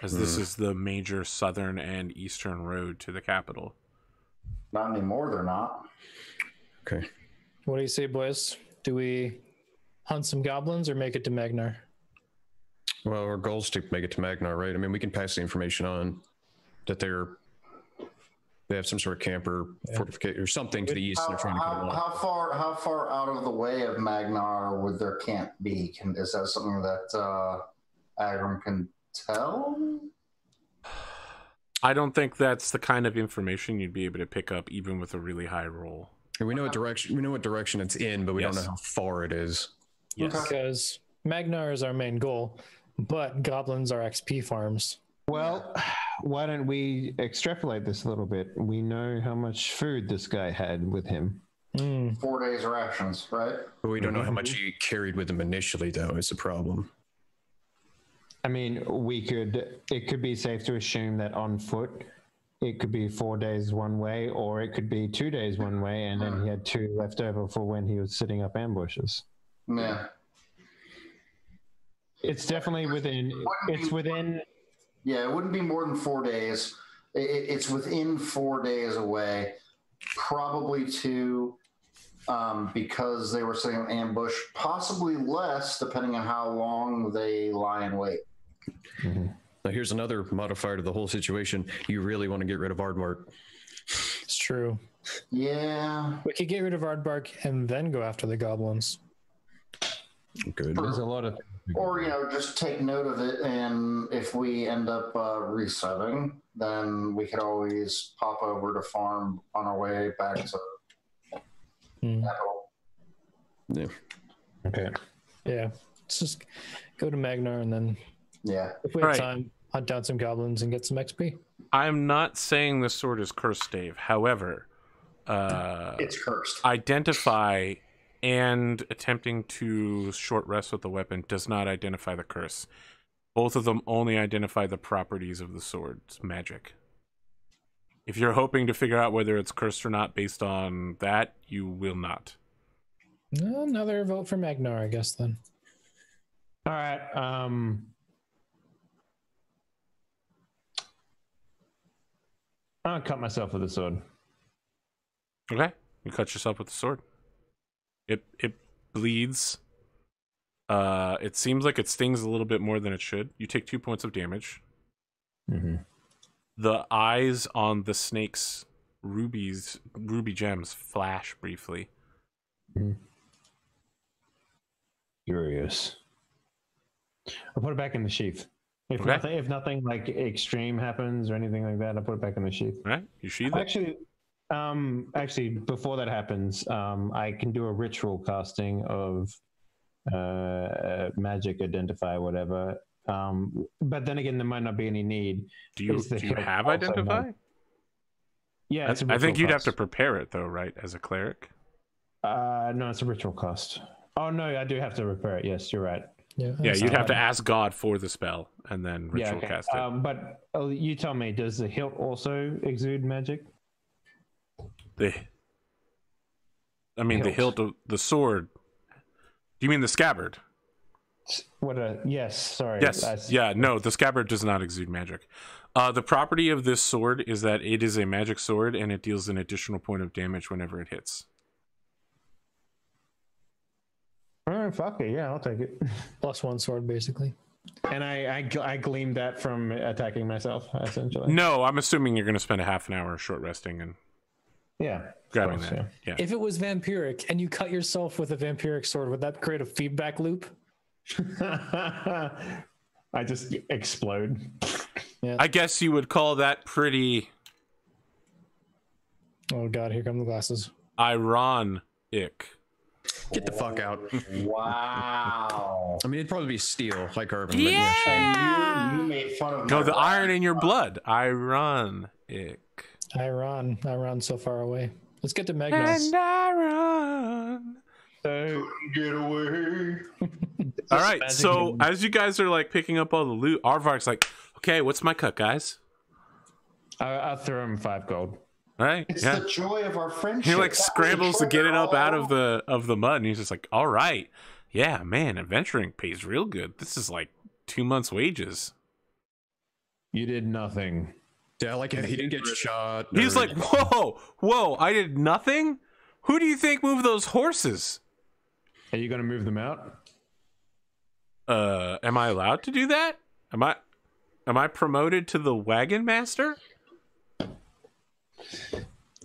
as this is the major southern and eastern road to the capital. Not anymore, they're not. Okay. What do you say, boys? Do we hunt some goblins or make it to Magnar? Well, our goal is to make it to Magnar, right? I mean, we can pass the information on that they have some sort of camper fortification or something to the east. And they're trying to cut it off. How far out of the way of Magnar would their camp be? Is that something that Askren can tell? I don't think that's the kind of information you'd be able to pick up even with a really high roll. And we know what direction it's in, but we don't know how far it is. Yes. Because Magnar is our main goal, but goblins are XP farms. well, why don't we extrapolate this a little bit? We know how much food this guy had with him. 4 days rations, right? But we don't know how much he carried with him initially, though, is the problem. I mean, it could be safe to assume that on foot, it could be 4 days one way, or it could be 2 days one way, and then he had 2 left over for when he was setting up ambushes. Yeah. It's definitely within. It's within. Yeah, it wouldn't be more than 4 days. It's within 4 days away. Probably 2, because they were setting an ambush. Possibly less, depending on how long they lie in wait. Mm-hmm. Now, here's another modifier to the whole situation. You really want to get rid of Aardvark. It's true. Yeah. We could get rid of Aardvark and then go after the goblins. Good. There's a lot of. Or, just take note of it, and if we end up resetting, then we could always pop over to farm on our way back to capital. Yeah. Okay. Yeah. Let's just go to Magnar and then, Yeah. if we have Right. time, hunt down some goblins and get some XP. I'm not saying the sword is cursed, Dave. However, It's cursed. identify and attempting to short rest with the weapon does not identify the curse. Both of them only identify the properties of the sword's magic. If you're hoping to figure out whether it's cursed or not based on that, you will not. Another vote for Magnar, I guess, then. All right. I'll cut myself with a sword. Okay, you cut yourself with the sword. It bleeds. It seems like it stings a little bit more than it should. You take 2 points of damage. Mm-hmm. The eyes on the snake's ruby gems flash briefly. Curious. I'll put it back in the sheath. If nothing like extreme happens or anything like that, I'll put it back in the sheath. All right, you sheath it. Actually, before that happens, I can do a ritual casting of magic identify, whatever. But then again, there might not be any need. Do you have identify? Yeah, it's a I think ritual you'd have cast. to prepare it though, right? As a cleric. No, it's a ritual cast. Oh no, I do have to repair it. Yes, you're right. Yeah, you'd have to ask God for the spell and then ritual cast it. But you tell me, does the hilt also exude magic? The hilt of the sword. Do you mean the scabbard? Yes, sorry. Yes. Yeah, no, the scabbard does not exude magic. The property of this sword is that it is a magic sword and it deals an additional point of damage whenever it hits. Fuck it, yeah, I'll take it. +1 sword, basically. And I gleaned that from attacking myself, essentially. No, I'm assuming you're going to spend a half an hour short resting and grabbing course, that. Yeah. If it was vampiric and you cut yourself with a vampiric sword, would that create a feedback loop? I just explode. I guess you would call that pretty Oh god, here come the glasses. Ironic. Get the fuck out. Wow. I mean, it'd probably be steel, like Irvin. Yeah. And you made fun of No, my the rhyme. iron in your blood. Ironic. I run so far away. Let's get to Magnus. And I run. So Get away. All right, magic so and- as you guys are like picking up all the loot, Aardvark's like, okay, what's my cut, guys? I'll throw him 5 gold. Oh, All right, It's yeah. the joy of our friendship. He like That was scrambles the to get it up trigger out all of the mud, and he's just like, all right, yeah, man, adventuring pays real good. This is like 2 months' wages. You did nothing. Yeah, like he didn't get shot. He's or- like, whoa, I did nothing. Who do you think moved those horses? Are you going to move them out? Am I allowed to do that? Am I promoted to the wagon master?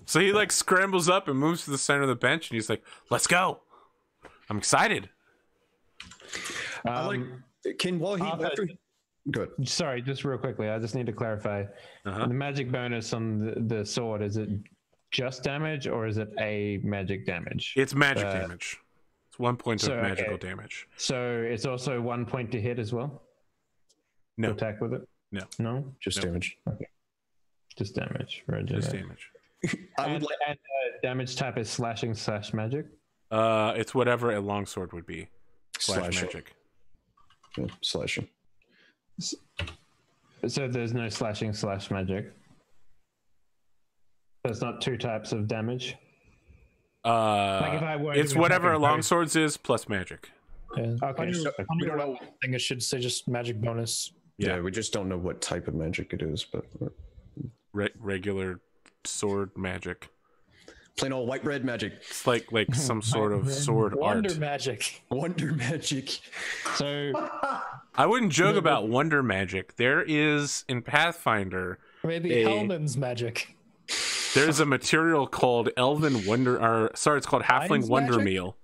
So he like scrambles up and moves to the center of the bench, and he's like, "Let's go! I'm excited." I like. Can while he Arthur- after. Good. Sorry, just real quickly. I just need to clarify. Uh-huh. The magic bonus on the sword, is it just damage or is it a magic damage? It's magic damage. It's 1 point so, of magical okay. damage. So it's also 1 point to hit as well? No, To attack with it? No. No? Just Nope. damage. Just damage. Right, just damage. I would And, like. and damage type is slashing / magic? It's whatever a longsword would be. Slash Slashing. magic. Yeah, slashing. So there's no slashing / magic. There's not 2 types of damage. Like if I were It's to whatever a attack a longsword's is plus magic. Yeah. Okay, On your, so on we your don't know. thing, it should say just magic bonus. Yeah, we just don't know what type of magic it is, but Regular sword magic. plain old white red magic, It's like some sort of sword Wonder art. magic. wonder magic. So I wouldn't joke about wonder magic. There is in Pathfinder, Or maybe Hey. Hellman's magic. there's a material called Elven Wonder, or sorry, it's called Halfling Mine's Wonder magic? Meal.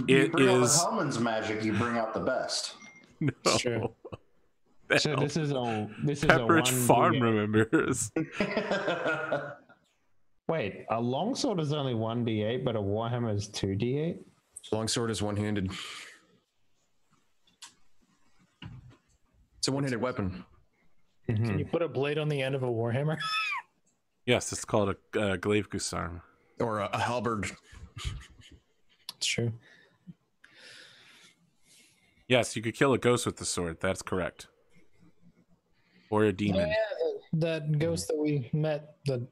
You It bring out the is Hellman's magic, you bring out the best. no. true. so this is a Pepperidge 1d8. Farm remembers. Wait, a longsword is only 1d8, but a warhammer is 2d8. Longsword is one-handed. It's a one-handed weapon. Can you put a blade on the end of a warhammer? Yes, it's called a glaive gusarm. Or a halberd. It's true. Yes, you could kill a ghost with the sword. That's correct. Or a demon. That ghost that we met, the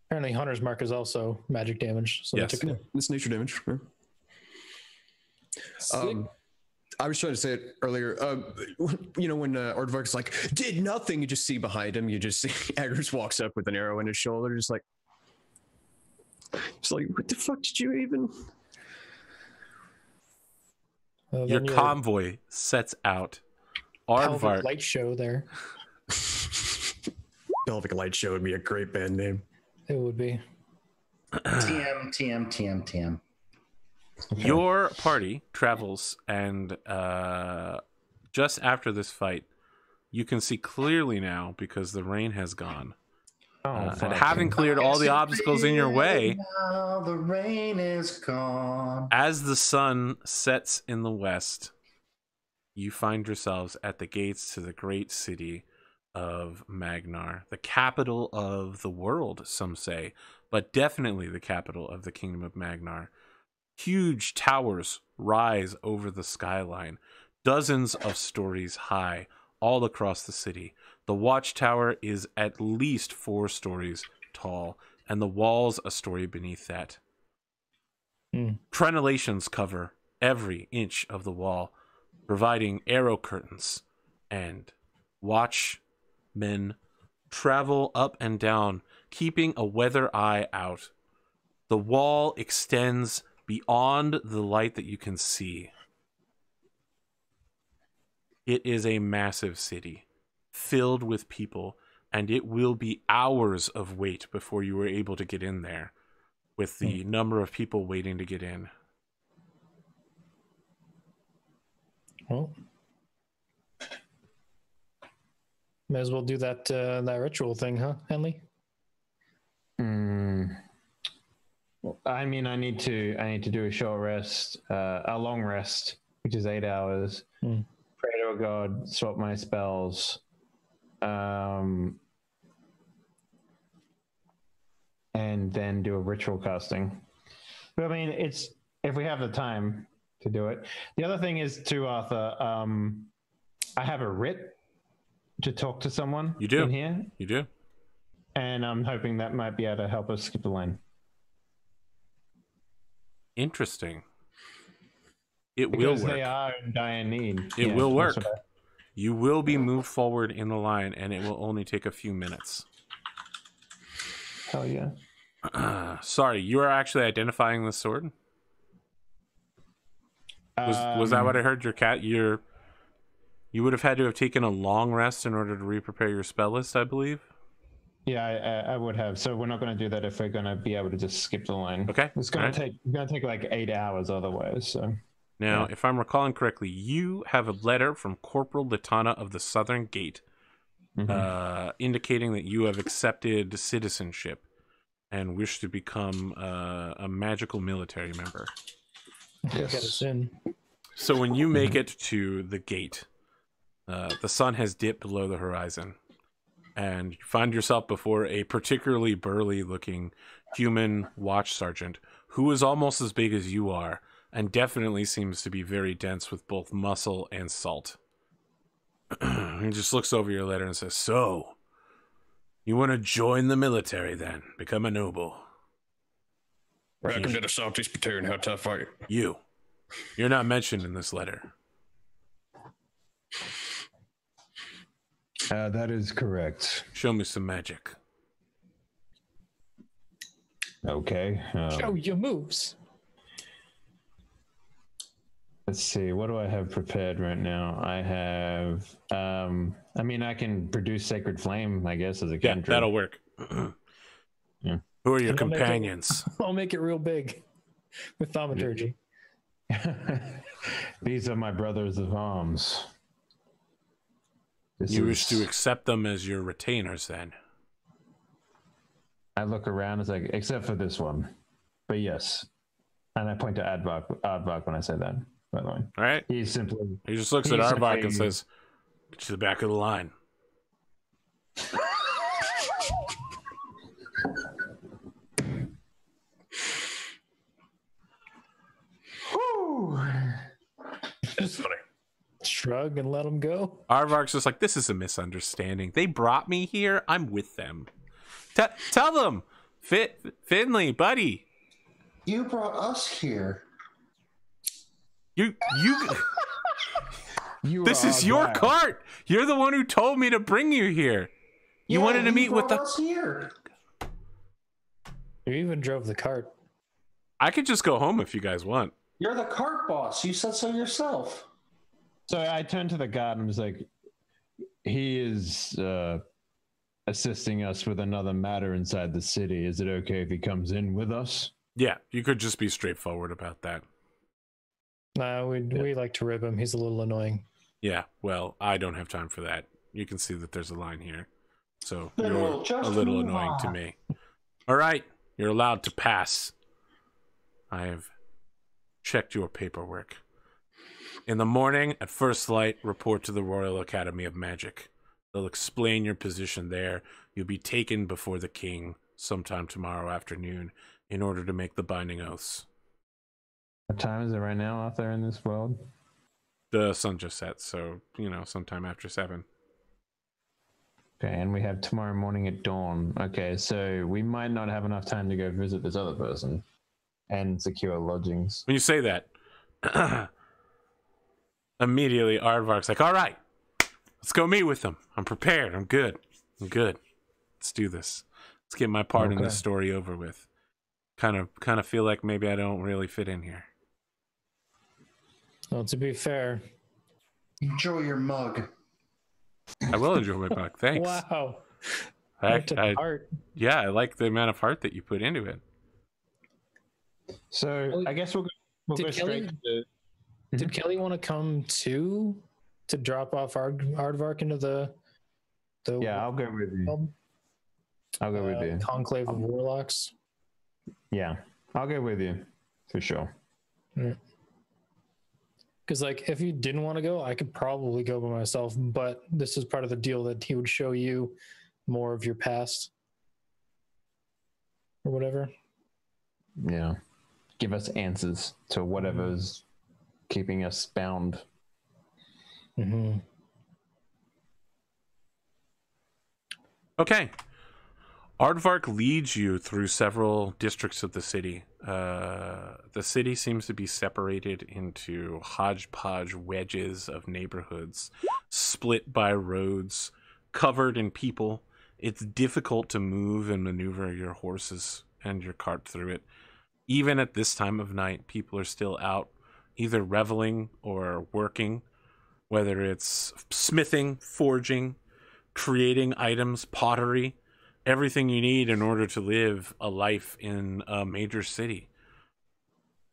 apparently Hunter's Mark is also magic damage. So Yes. they took it. It's nature damage. Yeah. I was trying to say it earlier. You know, when Aardvark's like, did nothing, you just see behind him, you just see Aggers walks up with an arrow in his shoulder, just like, what the fuck did you even? Your then convoy sets out. Pelvic Aardvark. light show there. Pelvic Light Show would be a great band name. It would be. TM. Your party travels, and just after this fight, you can see clearly now because the rain has gone. And having cleared all the obstacles in your way, Now the rain is gone. as the sun sets in the west, you find yourselves at the gates to the great city of Magnar, the capital of the world, some say, but definitely the capital of the kingdom of Magnar. Huge towers rise over the skyline, dozens of stories high, all across the city. The watchtower is at least 4 stories tall, and the walls a story beneath that. Crenellations cover every inch of the wall, providing arrow curtains, and watchmen travel up and down, keeping a weather eye out. The wall extends beyond the light that you can see. It is a massive city, filled with people, and it will be hours of wait before you are able to get in there, with the number of people waiting to get in. Well, may as well do that that ritual thing, huh, Henley? I mean, I need to do a short rest, a long rest, which is 8 hours. Pray to a god, swap my spells, and then do a ritual casting. But I mean, it's if we have the time to do it. The other thing is too, Arthur. I have a writ to talk to someone. You do in here. You do. And I'm hoping that might be able to help us skip the line. Interesting. It Because will work. they are in dire need. It will work. You will be moved forward in the line, and it will only take a few minutes. Hell yeah. Sorry, you are actually identifying the sword? Was that what I heard? You would have had to have taken a long rest in order to re-prepare your spell list, I believe? Yeah, I would have. So we're not going to do that if we're going to be able to just skip the line. Okay. It's going to take like 8 hours otherwise. So now, if I'm recalling correctly, you have a letter from Corporal Latana of the Southern Gate, indicating that you have accepted citizenship and wish to become a magical military member. Get us in. So when you make it to the gate, the sun has dipped below the horizon, and you find yourself before a particularly burly-looking human watch sergeant who is almost as big as you are, and definitely seems to be very dense with both muscle and salt. He just looks over your letter and says, "So, you want to join the military then? Become a noble?" Welcome to the Saltist Platoon. How tough are you? You're not mentioned in this letter. that is correct. Show me some magic. Okay. Show your moves. Let's see. What do I have prepared right now? I have. I mean, I can produce Sacred Flame, I guess, as a Yeah, cantrip. that'll work. Yeah. Who are your And I'll make it- companions? I'll make it real big with thaumaturgy. These are my brothers of arms. This You wish is- to accept them as your retainers, then? I look around as like, except for this one, but yes, and I point to Aardvark when I say that. By the way, All right. he simply He just looks at He's Aardvark and a- says, "Get to the back of the line." That's funny. Shrug and let them go. Aardvark's just like, "This is a misunderstanding. They brought me here. I'm with them. Tell them, Finley, buddy. You brought us here. You. you This are is your Aardvark. cart. You're the one who told me to bring you here. You wanted to meet with brought the. us here. You even drove the cart. I could just go home if you guys want. You're the cart boss. You said so yourself. So I turned to the guard and was like, he is assisting us with another matter inside the city. Is it okay if he comes in with us? Yeah, you could just be straightforward about that. Nah, we like to rib him. He's a little annoying. Yeah, well, I don't have time for that. You can see that there's a line here. So Then you're we'll just a little move annoying to on. me. All right, you're allowed to pass. I have checked your paperwork. In the morning, at first light, report to the Royal Academy of Magic. They'll explain your position there. You'll be taken before the king sometime tomorrow afternoon in order to make the binding oaths. What time is it right now out there in this world? The sun just set, so, sometime after 7. Okay, and we have tomorrow morning at dawn. Okay, so we might not have enough time to go visit this other person and secure lodgings. When you say that, immediately Aardvark's like, "All right, let's go meet with them. I'm prepared. I'm good. Let's do this. Let's get my part in Okay. this story over with." Kind of feel like maybe I don't really fit in here. Well, to be fair, Enjoy your mug. I will enjoy my book. Thanks. wow. I Heart. like the amount of heart that you put into it. So Well, I guess we'll go did straight Kelly- to Did Kelly want to come too to drop off Aardvark into the Yeah, I'll go with you. I'll go with you. conclave of warlocks? Yeah. I'll go with you for sure. Because like, if you didn't want to go, I could probably go by myself. But this is part of the deal that he would show you more of your past or whatever. Yeah. Give us answers to whatever's keeping us bound. Mm-hmm. Okay. Aardvark leads you through several districts of the city. The city seems to be separated into hodgepodge wedges of neighborhoods, split by roads, covered in people. It's difficult to move and maneuver your horses and your cart through it. Even at this time of night, people are still out, either reveling or working, whether it's smithing, forging, creating items, pottery, everything you need in order to live a life in a major city.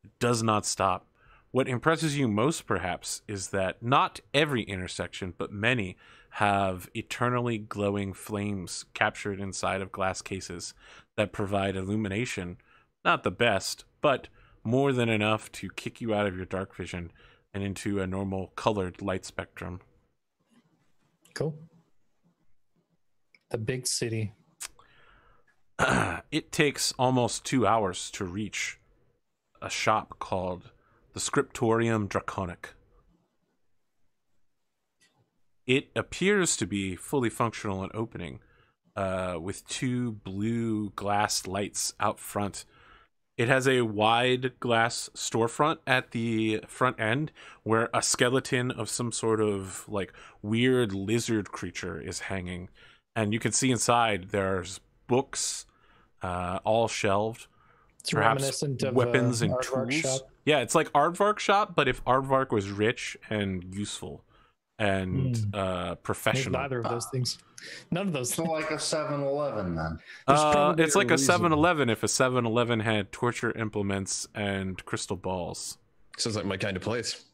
It does not stop. What impresses you most, perhaps, is that not every intersection, but many, have eternally glowing flames captured inside of glass cases that provide illumination. Not the best, but more than enough to kick you out of your dark vision and into a normal colored light spectrum. Cool. The big city. It takes almost 2 hours to reach a shop called the Scriptorium Draconic. It appears to be fully functional and opening, with 2 blue glass lights out front. It has a wide glass storefront at the front end where a skeleton of some sort of like weird lizard creature is hanging. And you can see inside there's books, all shelved. It's perhaps reminiscent of weapons and Aardvark tools. shop. Yeah, it's like Aardvark shop, but if Aardvark was rich and useful and Maybe professional. neither of those things. None of those So things. like a 7-Eleven then. probably It's a like a reason. 7-Eleven if a 7-Eleven had torture implements and crystal balls. Sounds like my kind of place.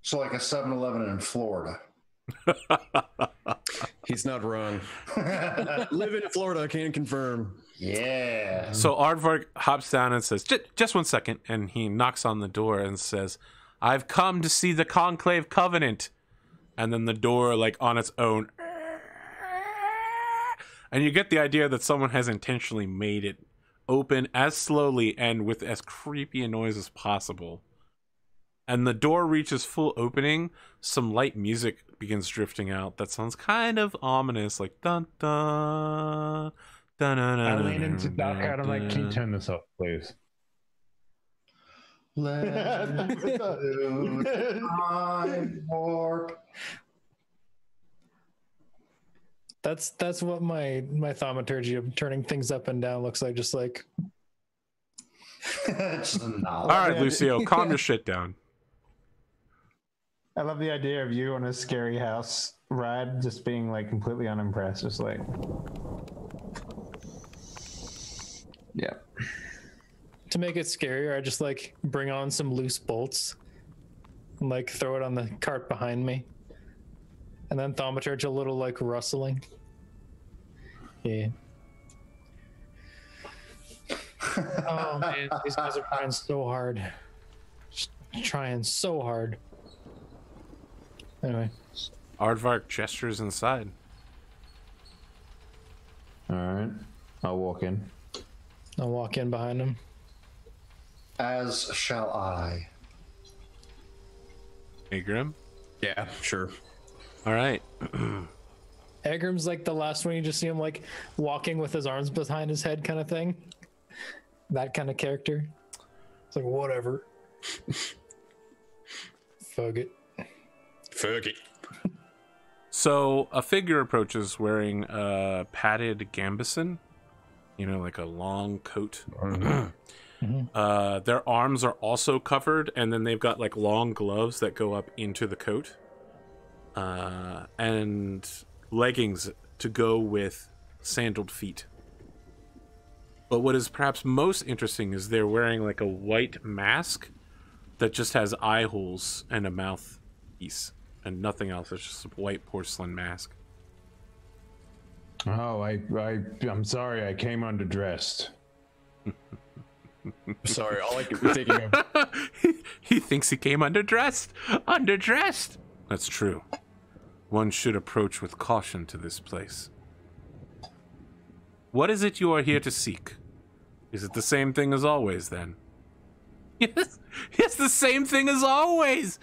So like a 7-Eleven in Florida. He's not wrong. Living in Florida, I can confirm. Yeah. So Aardvark hops down and says, just 1 second. And he knocks on the door and says, I've come to see the Conclave Covenant. And then the door, like on its own. And you get the idea that someone has intentionally made it open as slowly and with as creepy a noise as possible. And the door reaches full opening. Some light music begins drifting out. That sounds kind of ominous, like dun dun dun dun. I lean into Doc and I'm like, can you turn this off, please? Let's do time warp. That's what my thaumaturgy of turning things up and down looks like. Just like Just a knowledge. All right, Lucio, calm your shit down. I love the idea of you on a scary house ride, just being like completely unimpressed, just like, yeah. to make it scarier, I just like bring on some loose bolts and like throw it on the cart behind me. And then thaumaturge a little like rustling. Yeah. Oh man, these guys are trying so hard. Just trying so hard. Anyway. Aardvark gestures inside. All right, I'll walk in. I'll walk in behind him. As shall I. Hey, Grim. Yeah, sure. All right. Egrim's like the last one, you just see him like walking with his arms behind his head kind of thing. That kind of character. It's like, whatever. Fuck it. Fuck it. So a figure approaches wearing a padded gambeson, like a long coat. Their arms are also covered, and then they've got like long gloves that go up into the coat, and leggings to go with sandaled feet. But what is perhaps most interesting is they're wearing like a white mask that just has eye holes and a mouthpiece and nothing else. It's just a white porcelain mask. Oh, I'm sorry, I came underdressed. Sorry, all I could be thinking of. He thinks he came underdressed. Underdressed. That's true. One should approach with caution to this place. What is it you are here to seek? Is it the same thing as always, then? Yes, it's the same thing as always!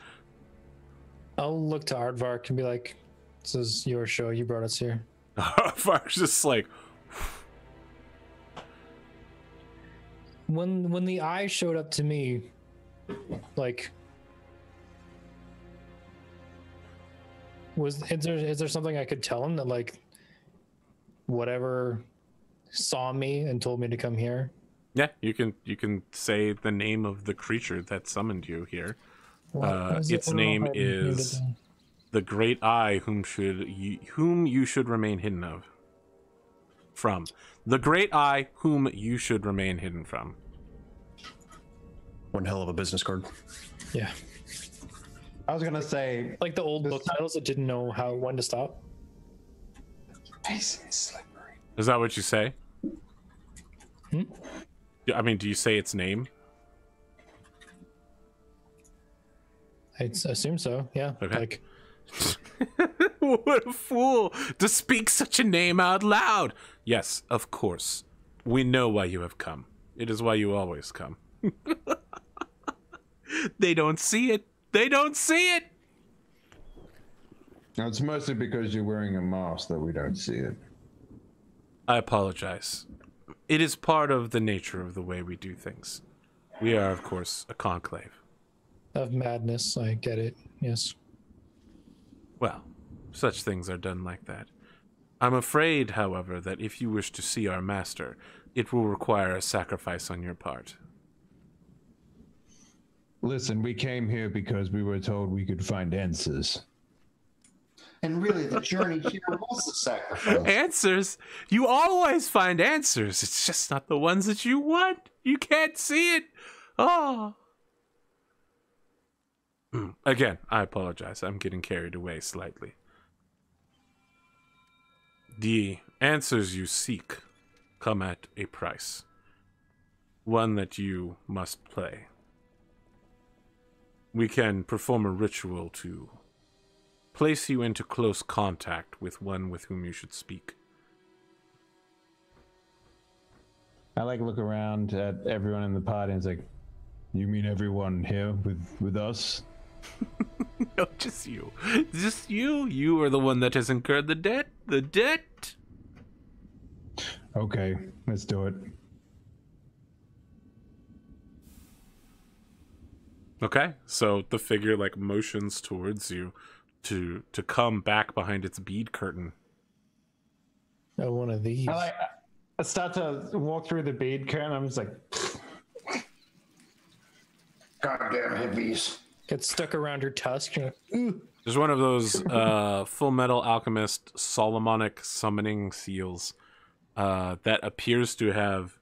I'll look to Aardvark and be like, this is your show, you brought us here. Aardvark's just like... When the eye showed up to me, like... Is there something I could tell him that, like, whatever saw me and told me to come here? Yeah, you can say the name of the creature that summoned you here. Its name is the Great Eye, whom you should remain hidden of. From the Great Eye, whom you should remain hidden from. One hell of a business card. Yeah. I was gonna say, Like the old book titles that didn't know when to stop. face is slippery. Is that what you say? Hmm? I mean, do you say its name? I assume so, yeah. Okay. Like, What a fool to speak such a name out loud. Yes, of course. We know why you have come. It is why you always come. They don't see it. They don't see it. No, it's mostly because you're wearing a mask that we don't see it. I apologize. It is part of the nature of the way we do things. We are, of course, a conclave. of madness, I get it, yes. Well, such things are done like that. I'm afraid, however, that if you wish to see our master, it will require a sacrifice on your part. Listen, we came here because we were told we could find answers. And really, the journey here was a sacrifice. Answers? You always find answers. It's just not the ones that you want. You can't see it. Oh. Again, I apologize. I'm getting carried away slightly. The answers you seek come at a price. One that you must pay. We can perform a ritual to place you into close contact with one with whom you should speak. I look around at everyone in the party and it's like, you mean everyone here with us? No, just you. Just you. You are the one that has incurred the debt. The debt. Okay, let's do it. Okay, so the figure motions towards you to come back behind its bead curtain. Oh, one of these. I start to walk through the bead curtain. I'm just like, Goddamn hippies. Gets stuck around her tusk. You're like, ooh. There's one of those Full Metal Alchemist Solomonic summoning seals that appears to have,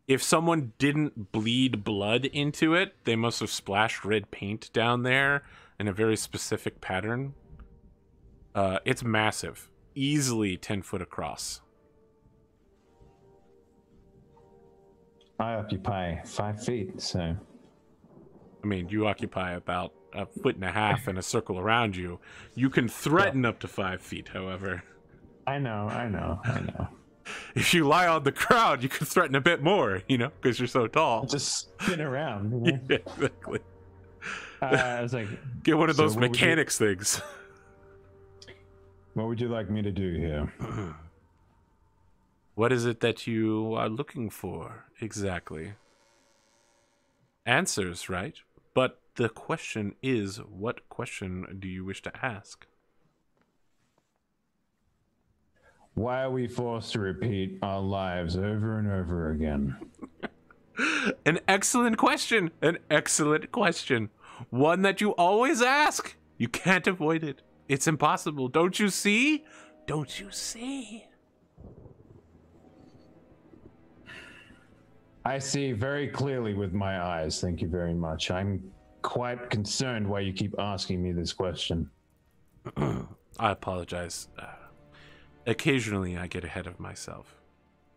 if someone didn't bleed blood into it, they must have splashed red paint down there in a very specific pattern. It's massive, easily 10 foot across. I occupy 5 feet, so. I mean, you occupy about 1.5 feet in a circle around you. You can threaten up to 5 feet, however. I know. If you lie on the ground, you can threaten a bit more, because you're so tall. Just spin around. You know? Yeah, exactly. I was like, Get one of those what would mechanics things. what would you like me to do here? What is it that you are looking for, exactly? Answers, right? But the question is, what question do you wish to ask? Why are we forced to repeat our lives over and over again? An excellent question. An excellent question. One that you always ask. You can't avoid it. It's impossible. Don't you see? Don't you see? I see very clearly with my eyes. Thank you very much. I'm quite concerned why you keep asking me this question. I apologize. Occasionally I get ahead of myself.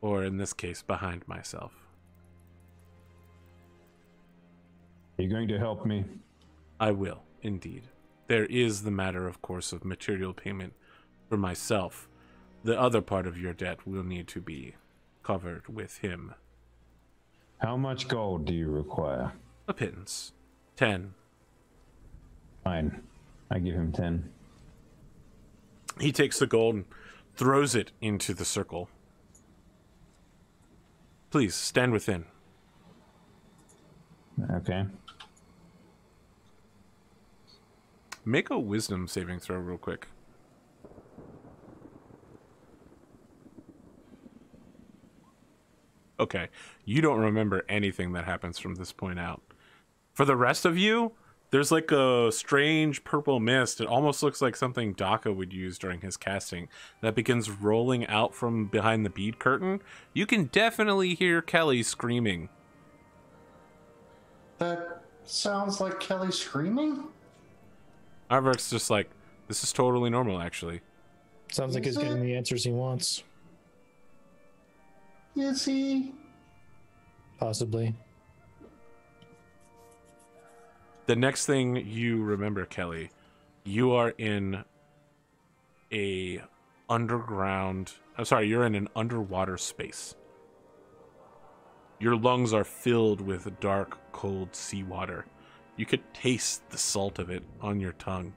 Or in this case, behind myself. Are you going to help me? I will, indeed. There is the matter, of course, of material payment for myself. The other part of your debt will need to be covered with him. How much gold do you require? A pittance. 10. Fine. I give him 10. He takes the gold and throws it into the circle. Please, stand within. Okay. Make a wisdom saving throw real quick. Okay, you don't remember anything that happens from this point out. For the rest of you, there's like a strange purple mist. It almost looks like something Daka would use during his casting that begins rolling out from behind the bead curtain. You can definitely hear Kelly screaming. That sounds like Kelly screaming? Arverk's just like, this is totally normal, actually. Sounds like he's getting the answers he wants. Is he? Possibly. The next thing you remember, Kelly, you are in a underground... I'm sorry, you're in an underwater space. Your lungs are filled with dark, cold seawater. You could taste the salt of it on your tongue.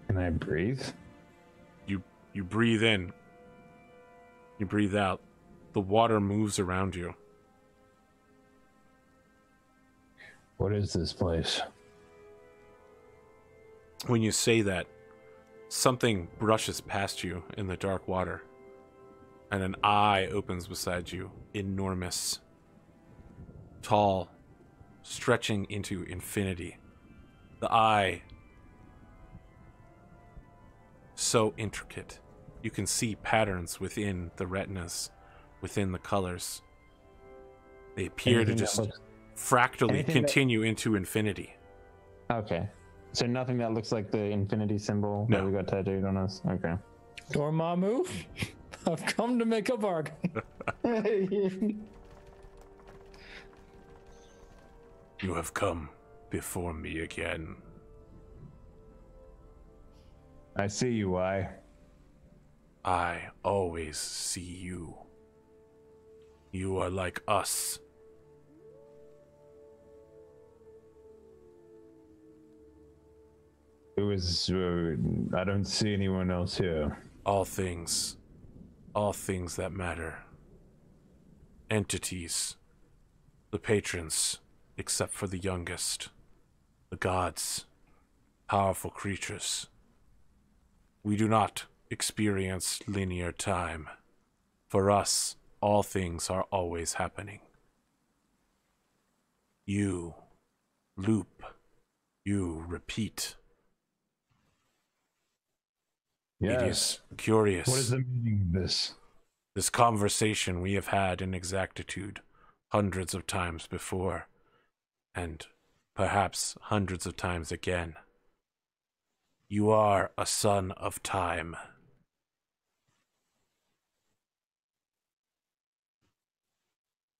Can I breathe? You breathe in. You breathe out. The water moves around you. What is this place? When you say that, something brushes past you in the dark water, and an eye opens beside you, enormous, tall, stretching into infinity. The eye, so intricate. You can see patterns within the retinas, within the colors. They appear to just fractally continue into infinity. Okay. So nothing that looks like the infinity symbol No. that we got tattooed on us? Okay. Dormammu, I've come to make a bargain. You have come before me again. I see you, I always see you. You are like us. It was, I don't see anyone else here. All things that matter. Entities, the patrons, except for the youngest, the gods, powerful creatures. We do not experience linear time. For us, all things are always happening. You loop, you repeat. Yes. It is curious. What is the meaning of this? This conversation we have had in exactitude hundreds of times before, and perhaps hundreds of times again. You are a son of time.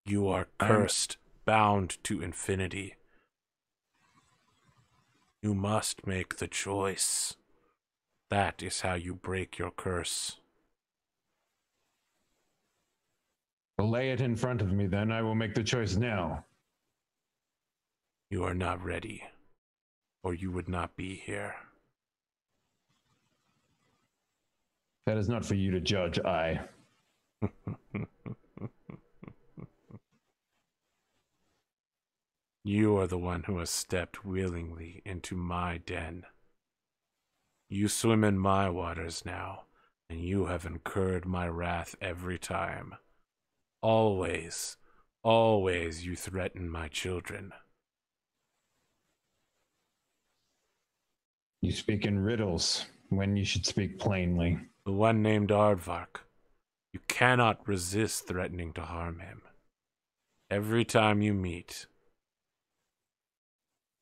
You are cursed, bound to infinity. You must make the choice. That is how you break your curse. Well, lay it in front of me, then. I will make the choice now. You are not ready, or you would not be here. That is not for you to judge, You are the one who has stepped willingly into my den. You swim in my waters now, and you have incurred my wrath every time. Always, always you threaten my children. You speak in riddles when you should speak plainly. The one named Aardvark. You cannot resist threatening to harm him. Every time you meet,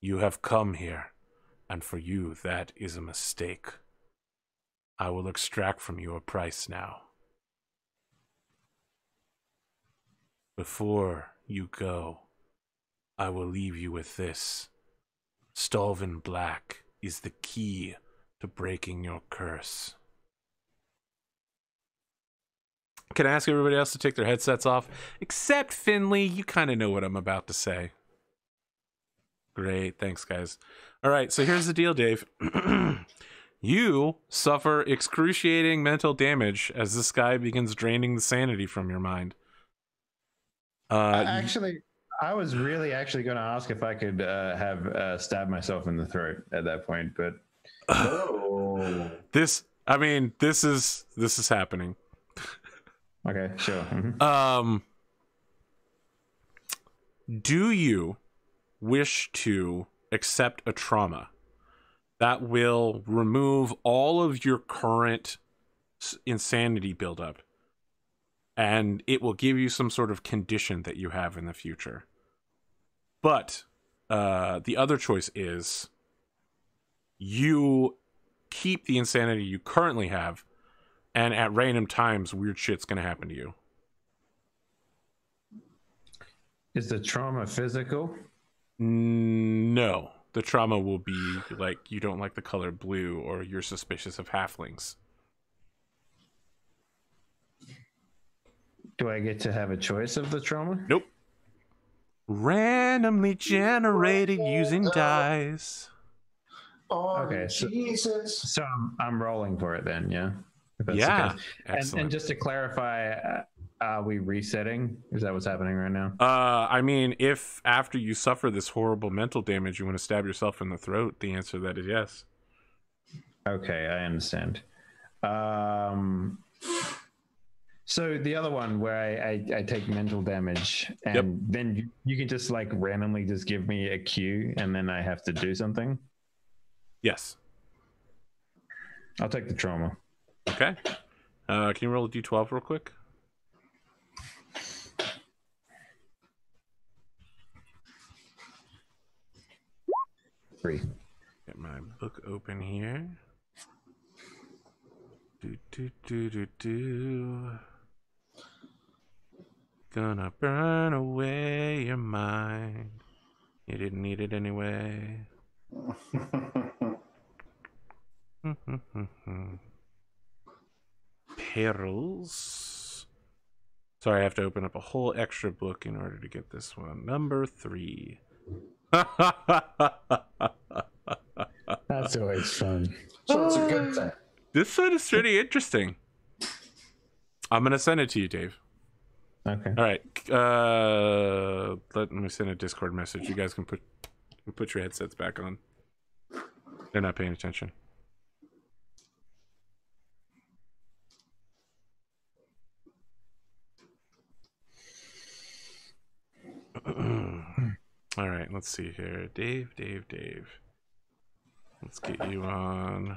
you have come here, and for you that is a mistake. I will extract from you a price now. Before you go, I will leave you with this. Stalvin Black is the key to breaking your curse. Can I ask everybody else to take their headsets off? Except Finley, you kind of know what I'm about to say. Great, thanks guys. All right, so here's the deal, Dave. You suffer excruciating mental damage as this guy begins draining the sanity from your mind. Actually, I was really actually going to ask if I could have stabbed myself in the throat at that point, but this is happening. Okay, sure. Mm-hmm. Do you wish to accept a trauma that will remove all of your current insanity buildup, and it will give you some sort of condition that you have in the future? But the other choice is you keep the insanity you currently have, and at random times, weird shit's going to happen to you. Is the trauma physical? No. The trauma will be like you don't like the color blue, or you're suspicious of halflings. Do I get to have a choice of the trauma? Nope. Randomly generated using dice. Oh, Okay, Jesus. So I'm rolling for it then, yeah? If that's Yeah, the case. excellent. And just to clarify, are we resetting? Is that what's happening right now? I mean, if after you suffer this horrible mental damage, you want to stab yourself in the throat, the answer to that is yes. Okay, I understand. So the other one where I take mental damage, and then you can just like randomly just give me a cue, and then I have to do something? Yes. I'll take the trauma. Okay. Can you roll a d12 real quick? Three. Get my book open here. Gonna burn away your mind. You didn't need it anyway. Perils. Sorry, I have to open up a whole extra book in order to get this one. Number 3. That's always fun. So it's a good thing. This one is pretty interesting. I'm gonna send it to you, Dave. Okay. All right. Let me send a Discord message. You guys can put your headsets back on. They're not paying attention. All right, let's see here. Dave. Let's get you on.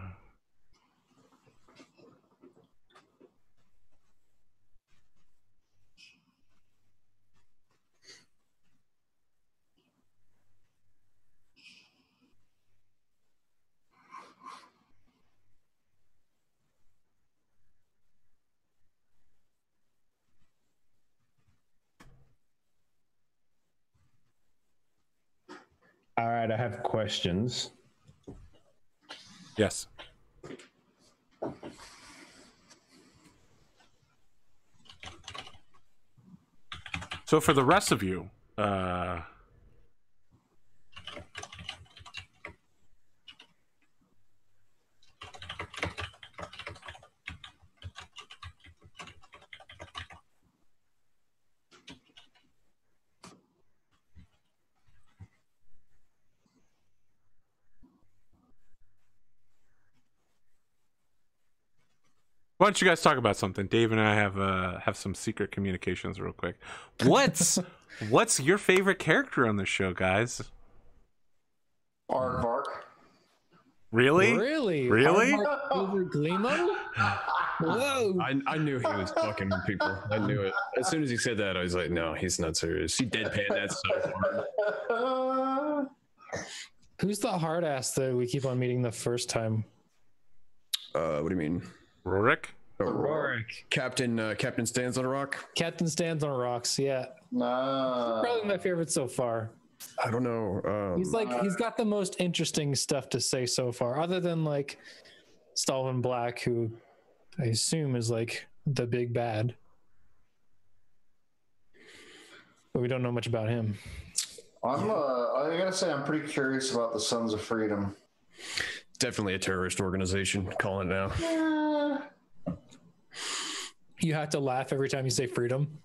All right, I have questions. Yes. So for the rest of you, why don't you guys talk about something? Dave and I have some secret communications real quick. What's your favorite character on the show, guys? Aardvark. Really? Really? Over Gleemo? Whoa. I knew he was fucking with people. I knew it. As soon as he said that, I was like, no, he's not serious. He deadpan that so hard. Who's the hard ass that we keep on meeting the first time? What do you mean? Rorik? Captain Stands on a Rock? Captain Stands on Rocks, yeah. Nah. Probably my favorite so far. I don't know. He's got the most interesting stuff to say so far, other than like Stalvin Black, who I assume is like the big bad. But we don't know much about him. I gotta say, I'm pretty curious about the Sons of Freedom. Definitely a terrorist organization. Calling it now. You have to laugh every time you say freedom.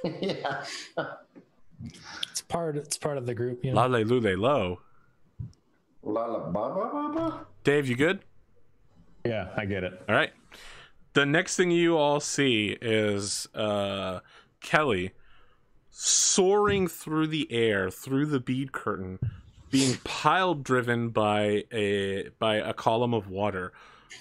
Yeah. It's part of the group, you know. Lale lule lo. La la ba ba ba ba. Dave, you good? Yeah, I get it. All right. The next thing you all see is Kelly soaring through the air, through the bead curtain, being pile driven by a column of water,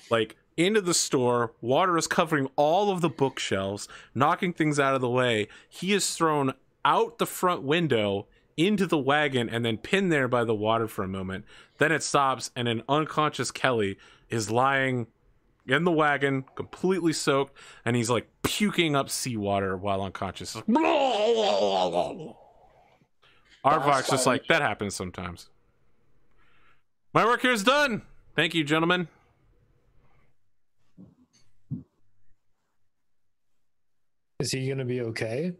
like into the store. Water is covering all of the bookshelves, knocking things out of the way. He is thrown out the front window into the wagon and then pinned there by the water for a moment. Then it stops, and an unconscious Kelly is lying in the wagon, completely soaked, and he's like puking up seawater while unconscious. Arvok's just like, that happens sometimes. My work here is done. Thank you, gentlemen. Is he gonna be okay?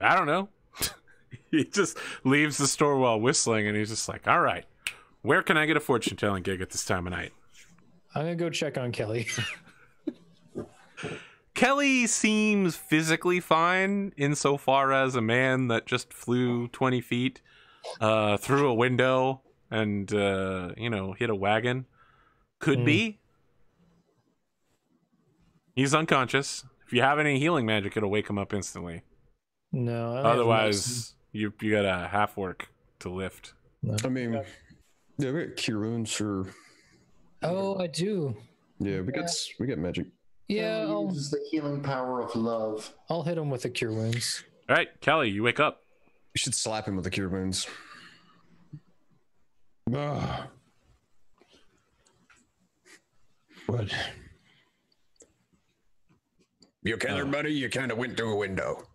I don't know. He just leaves the store while whistling, and he's just like, all right, where can I get a fortune telling gig at this time of night? I'm gonna go check on Kelly. Kelly seems physically fine insofar as a man that just flew 20 feet through a window and, hit a wagon. Could be. He's unconscious. If you have any healing magic, it'll wake him up instantly. No. Otherwise, you got a half work to lift. I mean, yeah, we got cure wounds for. Oh, I do. Yeah, we get magic. Yeah, Uses the healing power of love. I'll hit him with the cure wounds. All right, Kelly, you wake up. You should slap him with the cure wounds. Ugh. What? You okay there, buddy? You kind of went through a window.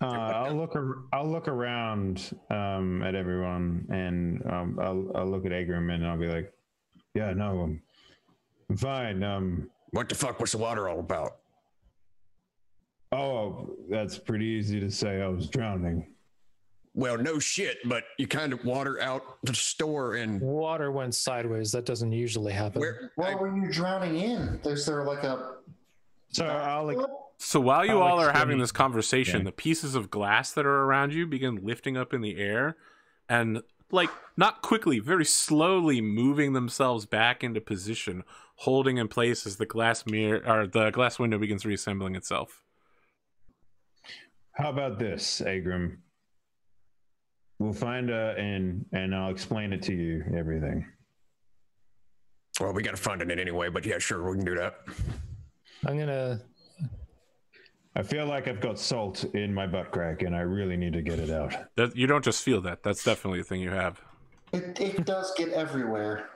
I'll look around at everyone, and I'll look at Agram, and I'll be like, "Yeah, no, I'm fine." What the fuck was the water all about? Oh, that's pretty easy to say. I was drowning. Well, no shit, but you kind of water out the store and Water went sideways. That doesn't usually happen. What were you drowning in? Is there like a... So So while you all are having explain- this conversation, Yeah. the pieces of glass that are around you begin lifting up in the air and, like, not quickly, very slowly moving themselves back into position, holding in place as the glass mirror or the glass window begins reassembling itself. How about this, Agram? We'll find and I'll explain it to you, everything. well, we got to find it anyway. But yeah, sure, we can do that. I'm gonna. I feel like I've got salt in my butt crack, and I really need to get it out. That you don't just feel that. That's definitely a thing you have. It does get everywhere.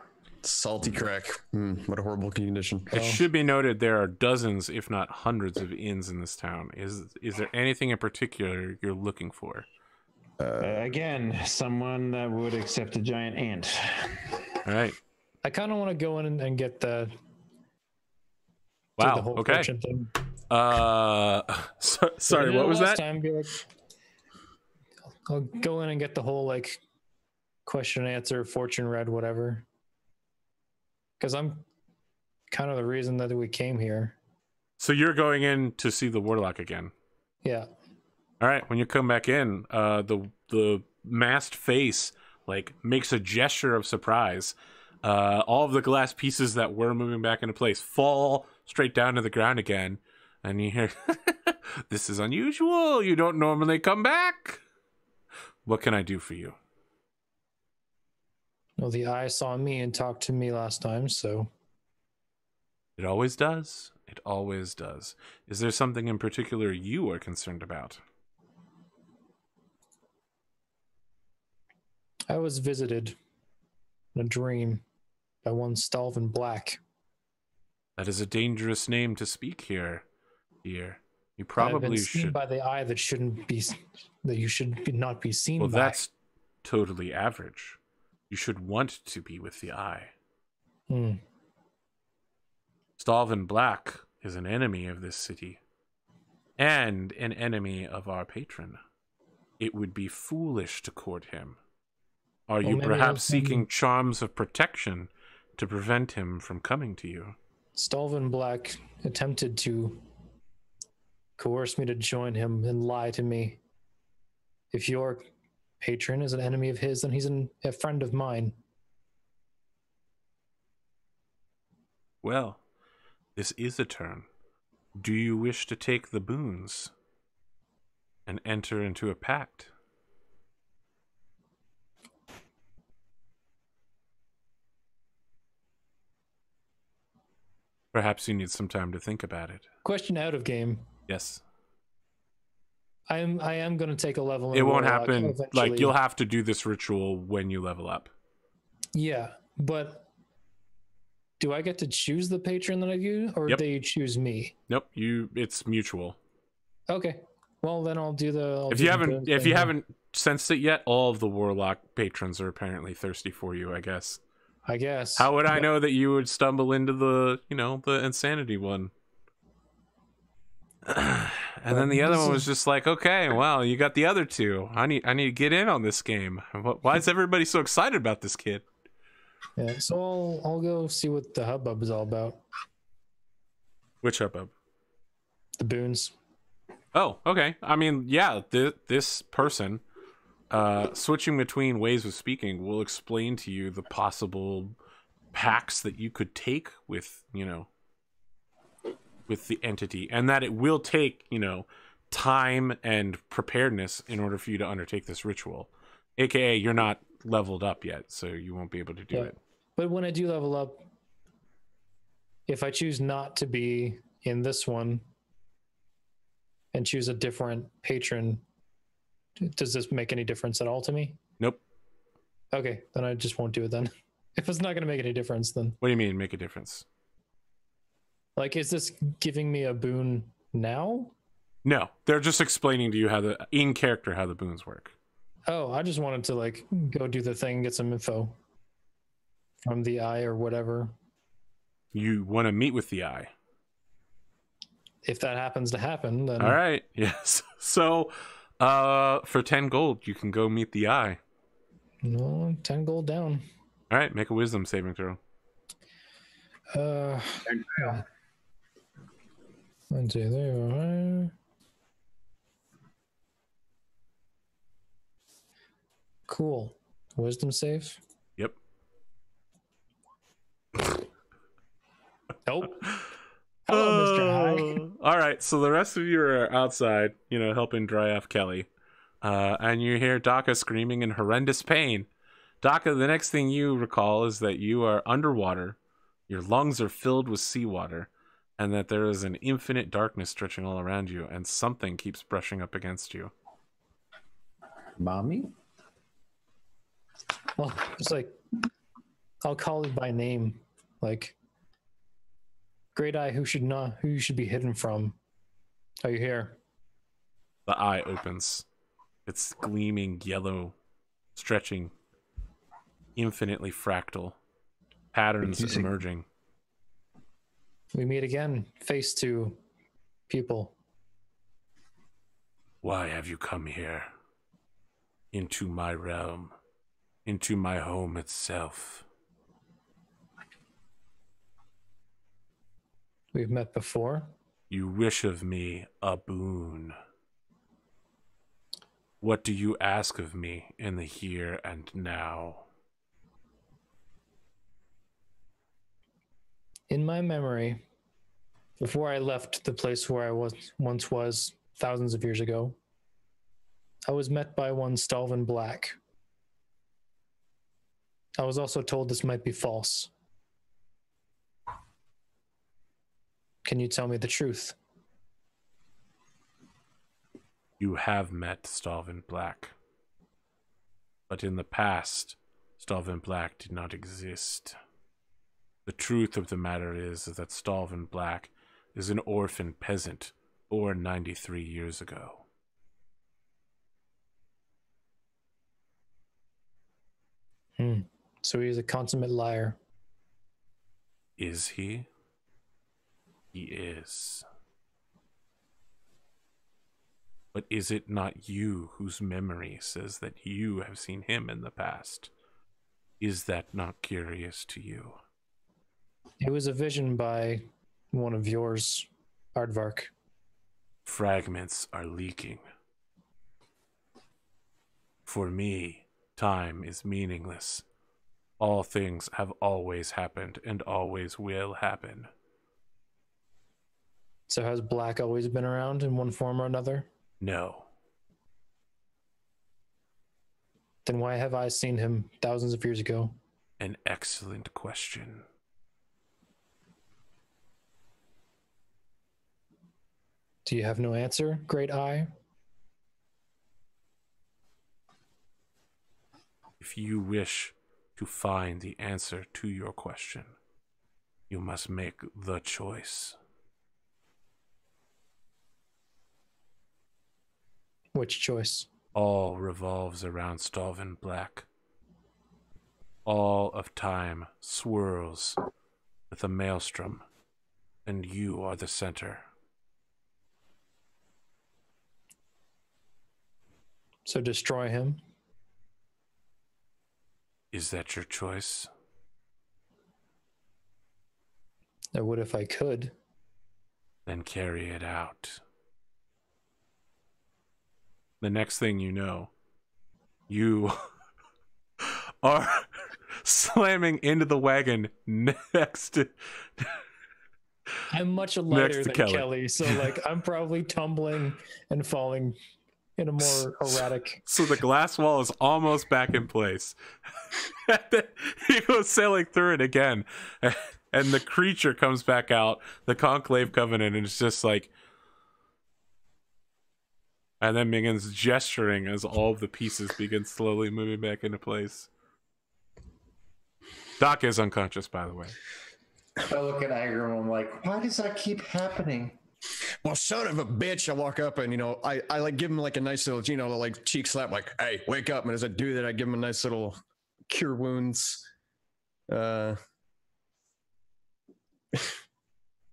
Salty crack. What a horrible condition. It should be noted there are dozens, if not hundreds, of inns in this town. Is there anything in particular you're looking for? Again, someone that would accept a giant ant. All right. I kind of want to go in and get the. do Wow. the whole Okay. fortune thing. Sorry. What was that? Time, be like, I'll go in and get the whole like question and answer, fortune read, whatever. Because I'm kind of the reason that we came here. So you're going in to see the warlock again. Yeah. All right, when you come back in, the masked face like makes a gesture of surprise. All of the glass pieces that were moving back into place fall straight down to the ground again, and you hear, "This is unusual. You don't normally come back. What can I do for you?" Well, the eye saw me and talked to me last time, so It always does. It always does. Is there something in particular you are concerned about? I was visited in a dream by one Stalvin Black. That is a dangerous name to speak here, dear. You I've probably been seen should. by the eye that shouldn't be, that you should not be seen Well, by. that's totally average. You should want to be with the eye. Hmm. Stalvin Black is an enemy of this city and an enemy of our patron. It would be foolish to court him. Are Well, you maybe perhaps he'll come- seeking charms of protection to prevent him from coming to you? Stalvin Black attempted to coerce me to join him and lie to me. If your patron is an enemy of his, then he's a friend of mine. Well, this is a turn. Do you wish to take the boons and enter into a pact? Perhaps you need some time to think about it. Question out of game. Yes. I am going to take a level. In It won't Warlock happen. eventually. Like, you'll have to do this ritual when you level up. Yeah, but do I get to choose the patron that I do, or Yep. they choose me? Nope, it's mutual. Okay. Well, then I'll do the. If you haven't sensed it yet, all of the warlock patrons are apparently thirsty for you, I guess. I guess. How would I know that you would stumble into the insanity one? And then the other one was just like, okay, well, you got the other two. I need to get in on this game. Why is everybody so excited about this kid? Yeah. So I'll go see what the hubbub is all about. Which hubbub? The boons. Oh, okay. I mean, yeah, this person switching between ways of speaking will explain to you the possible pacts that you could take with, with the entity, and that it will take, time and preparedness in order for you to undertake this ritual. AKA, you're not leveled up yet, so you won't be able to do it. But when I do level up, if I choose not to be in this one and choose a different patron, does this make any difference at all to me? Nope. Okay, then I just won't do it then. If it's not going to make any difference, then. What do you mean, make a difference? Like, is this giving me a boon now? No, they're just explaining to you how the boons work. Oh, I just wanted to go do the thing, get some info from the eye or whatever. You want to meet with the eye. If that happens to happen, then. All right. Yes. So, for 10 gold, you can go meet the eye. No, 10 gold down. All right. Make a wisdom saving throw. Yeah. 1, 2, there. Cool. Wisdom save? Yep. Nope. Hello, Mr. High. All right. So the rest of you are outside, helping dry off Kelly. And you hear Daka screaming in horrendous pain. Daka, the next thing you recall is that you are underwater. Your lungs are filled with seawater. And that there is an infinite darkness stretching all around you. And something keeps brushing up against you. Mommy? Well, it's I'll call it by name. Great Eye, who you should be hidden from? Are you here? The eye opens. It's gleaming yellow, stretching, infinitely fractal, patterns emerging. We meet again, face to people. Why have you come here? Into my realm, into my home itself. We've met before. You wish of me a boon. What do you ask of me in the here and now? In my memory, before I left the place where I once was thousands of years ago, I was met by one Stalvin Black. I was also told this might be false. Can you tell me the truth? You have met Stalvin Black. But in the past, Stalvin Black did not exist. The truth of the matter is that Stalvin Black is an orphan peasant or 93 years ago. So he's a consummate liar. Is he? He is. But is it not you whose memory says that you have seen him in the past? Is that not curious to you? It was a vision by one of yours, Aardvark. Fragments are leaking. For me, time is meaningless. All things have always happened and always will happen. So has Black always been around in one form or another? No. Then why have I seen him thousands of years ago? An excellent question. Do you have no answer, Great Eye? If you wish to find the answer to your question, you must make the choice. Which choice? All revolves around Stalvin Black. All of time swirls with a maelstrom, and you are the center. So destroy him? Is that your choice? I would if I could. Then carry it out. The next thing you know, you are slamming into the wagon next to... I'm much lighter than Kelly. Kelly, so like I'm probably tumbling and falling in a more erratic. So the glass wall is almost back in place. And then he goes sailing through it again. And the creature comes back out, the Conclave Covenant, and it's just like... And then begins gesturing as all of the pieces begin slowly moving back into place. Doc is unconscious, by the way. I look at Agram, I'm like, why does that keep happening? Well, son of a bitch, I walk up and, I like give him like a nice little, like cheek slap, like, hey, wake up. And as I do that, I give him a nice little cure wounds.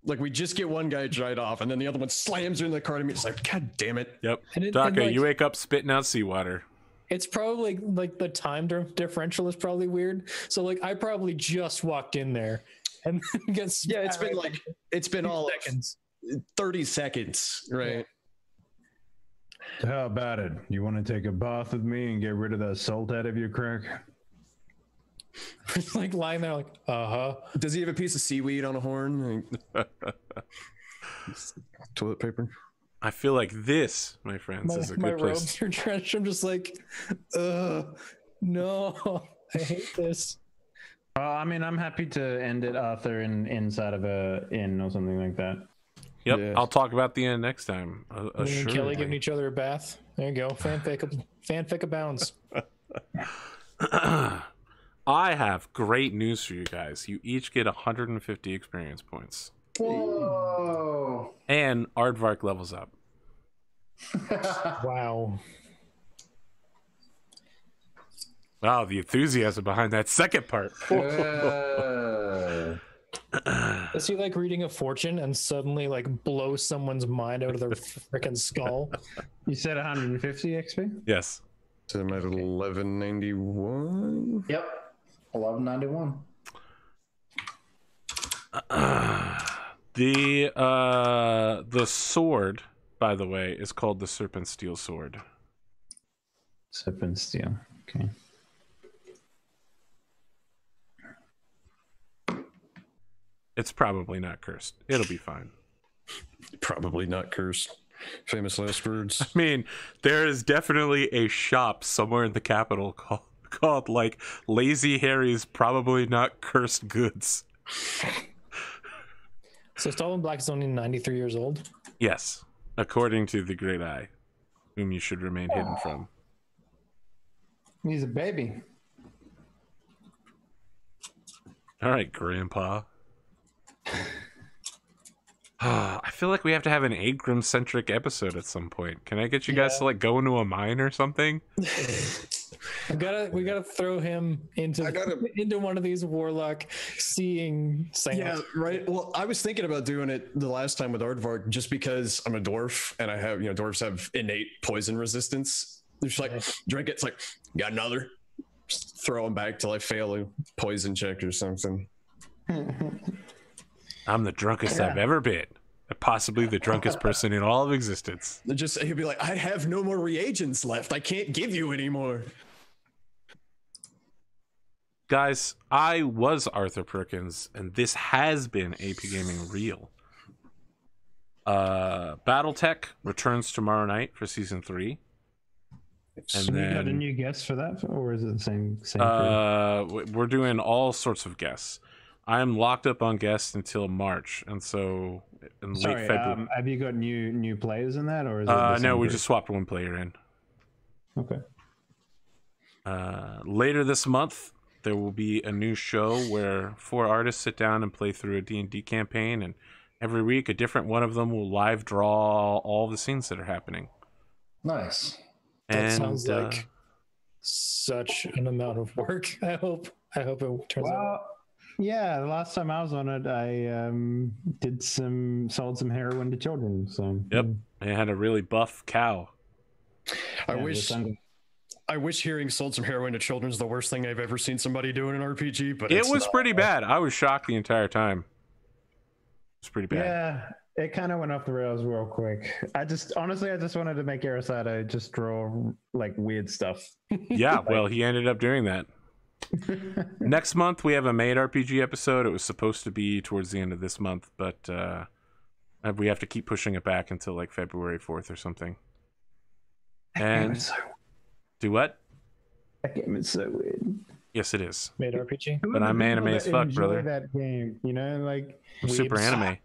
Like we just get one guy dried off and then the other one slams her in the car to me. It's like, God damn it. Yep. And Daka, like, you wake up spitting out seawater. It's probably like the time differential is probably weird. So like I probably just walked in there and then gets it's been all seconds. 30 seconds, right? So how about it? You want to take a bath with me and get rid of that salt out of your crack? Like lying there, like, Does he have a piece of seaweed on a horn? Toilet paper. I feel like this, my friends, is a my good place. robes are drenched. I'm just like, no, I hate this. I mean, I'm happy to end it, Arthur, inside of a inn or something like that. Yep, Yeah. I'll talk about the end next time. Me and Kelly Assuredly. giving each other a bath. There you go. Fanfic abounds. I have great news for you guys. You each get 150 experience points. Whoa. And Aardvark levels up. Wow. Wow, the enthusiasm behind that second part. Is he like reading a fortune and suddenly like blow someone's mind out of their freaking skull? You said 150 XP? Yes. So I'm at 1191. Yep. 1191. The sword, by the way, is called the Serpent Steel Sword. Serpent steel. Okay. It's probably not cursed. It'll be fine. Probably not cursed. Famous last words. I mean, there is definitely a shop somewhere in the capital called like Lazy Harry's probably not cursed goods. So Stalvin Black is only 93 years old. Yes, according to the Great Eye, whom you should remain hidden from. He's a baby. All right, Grandpa. I feel like we have to have an Agram centric episode at some point. Can I get you guys to like go into a mine or something? we gotta throw him into one of these warlock seeing seance. Yeah, right. Well, I was thinking about doing it the last time with Aardvark just because I'm a dwarf and I have, dwarves have innate poison resistance. They're just like, drink it. It's like, got another. Just throw them back till I fail a poison check or something. I'm the drunkest I've ever been. Possibly the drunkest person in all of existence. He'll be like, I have no more reagents left. I can't give you any more. Guys, I was Arthur Perkins, and this has been AP Gaming Real. Battletech returns tomorrow night for season 3. And we then got a new guest for that, or is it the same crew? We're doing all sorts of guests. I am locked up on guests until March, and so in late February. Have you got new players in that, or is it the same no, we group? just swapped one player in. Okay. Later this month, there will be a new show where 4 artists sit down and play through a D&D campaign, and every week a different one of them will live draw all the scenes that are happening. Nice. That sounds like such an amount of work. I hope it turns out. Yeah, the last time I was on it, I sold some heroin to children. So yep, I had a really buff cow. I wish hearing sold some heroin to children is the worst thing I've ever seen somebody do in an RPG, but it was pretty bad. I was shocked the entire time. It's pretty bad. Yeah, it kind of went off the rails real quick. I just wanted to make Arasada just draw like weird stuff. Yeah, well, he ended up doing that. Next month we have a Made RPG episode. It was supposed to be towards the end of this month, but we have to keep pushing it back until like February 4th or something. And do what? That game is so weird. Yes, it is. Made RPG. But I'm anime as fuck, brother. That game, like I'm super anime.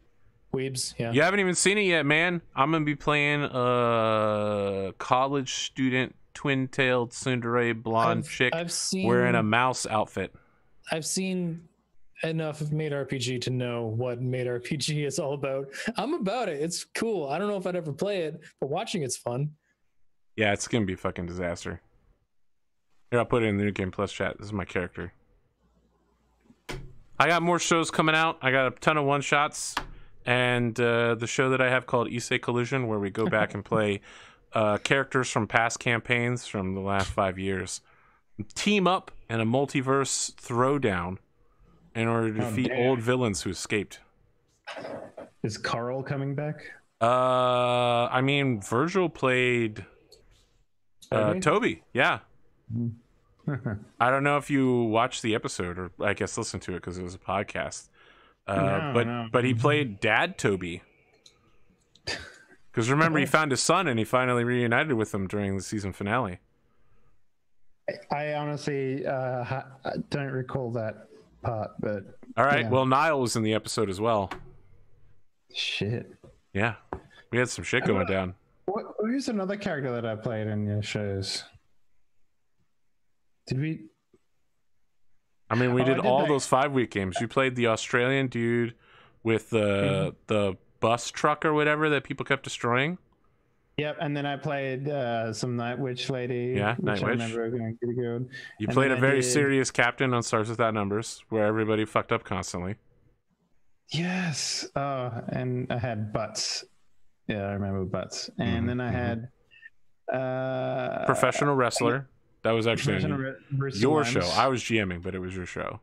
Weebs, yeah. You haven't even seen it yet, man. I'm gonna be playing a college student twin-tailed tsundere blonde chick wearing a mouse outfit. I've seen enough of Made RPG to know what Made RPG is all about. I'm about it. It's cool. I don't know if I'd ever play it, but watching it's fun. Yeah, it's gonna be a fucking disaster. Here, I'll put it in the New Game Plus chat. This is my character. I got more shows coming out. I got a ton of one-shots. And the show that I have called Issei Collision, where we go back and play characters from past campaigns from the last 5 years. Team up in a multiverse throwdown in order to defeat old villains who escaped. Is Carl coming back? I mean, Virgil played Toby. Yeah. I don't know if you watched the episode, or I guess listen to it because it was a podcast. But he played Dad Toby. Because remember, he found his son and he finally reunited with him during the season finale. I honestly don't recall that part, but all right. Yeah. Well, Niall was in the episode as well. Shit. Yeah, we had some shit going down. Who's another character that I played in your shows? Did we? I mean, we did all those 5-week games. You played the Australian dude with the bus truck or whatever that people kept destroying. Yep, and then I played some Night Witch lady. Yeah, Night Witch. I remember going pretty good. You played a very serious captain on Stars Without Numbers, where everybody fucked up constantly. Yes. And I had Butts. Yeah, I remember Butts. And then I had Professional Wrestler. That was actually your show. I was GMing, but it was your show.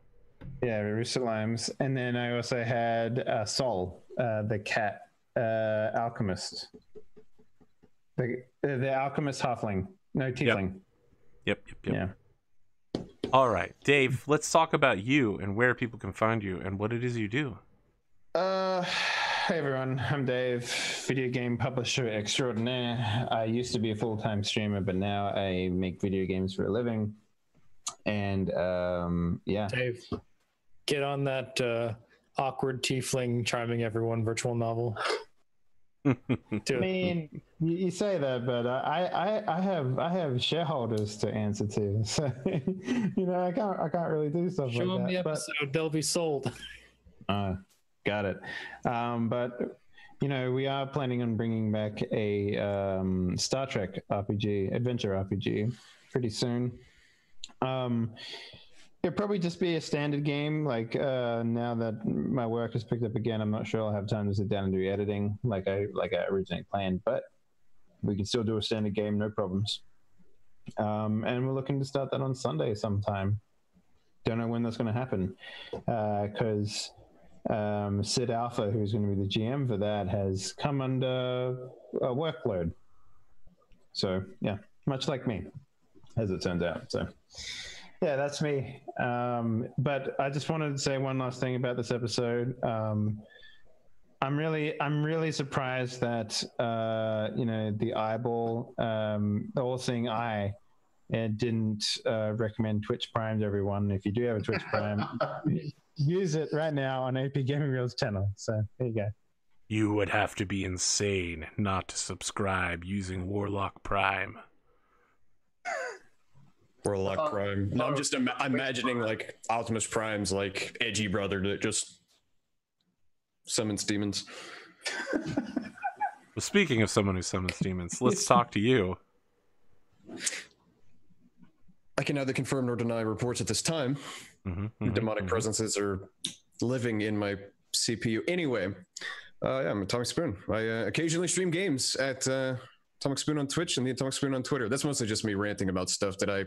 Yeah, Rooster Limes. And then I also had Sol, the cat alchemist. The alchemist halfling. No, tiefling. Yep. Yeah. All right, Dave, let's talk about you and where people can find you and what it is you do. Hey everyone, I'm Dave, video game publisher extraordinaire. I used to be a full-time streamer, but now I make video games for a living. And yeah. Dave, get on that awkward tiefling charming everyone virtual novel. I mean, you say that, but I have shareholders to answer to, so I can't really do stuff like that. Show them the episode; they'll be sold. Got it. But you know, we are planning on bringing back a Star Trek RPG, adventure RPG, pretty soon. It'll probably just be a standard game. Like now that my work has picked up again, I'm not sure I'll have time to sit down and do editing like I originally planned. But we can still do a standard game, no problems. And we're looking to start that on Sunday sometime. Don't know when that's going to happen because Sid Alpha, who's going to be the GM for that, has come under a workload. So yeah, much like me, as it turns out. So yeah, that's me. But I just wanted to say one last thing about this episode. I'm really surprised that you know, the eyeball, the all-seeing eye, didn't recommend Twitch Prime to everyone. If you do have a Twitch Prime, use it right now on APGamingREAL's channel. So there you go. You would have to be insane not to subscribe using Warlock Prime. Warlock Prime. No, I'm just imagining like Optimus Prime's like edgy brother that just summons demons. Well, speaking of someone who summons demons, let's talk to you. I can neither confirm nor deny reports at this time. Demonic presences are living in my CPU. Anyway, yeah, I'm Atomikspoon. I occasionally stream games at Atomikspoon on Twitch and the Atomikspoon on Twitter. That's mostly just me ranting about stuff that I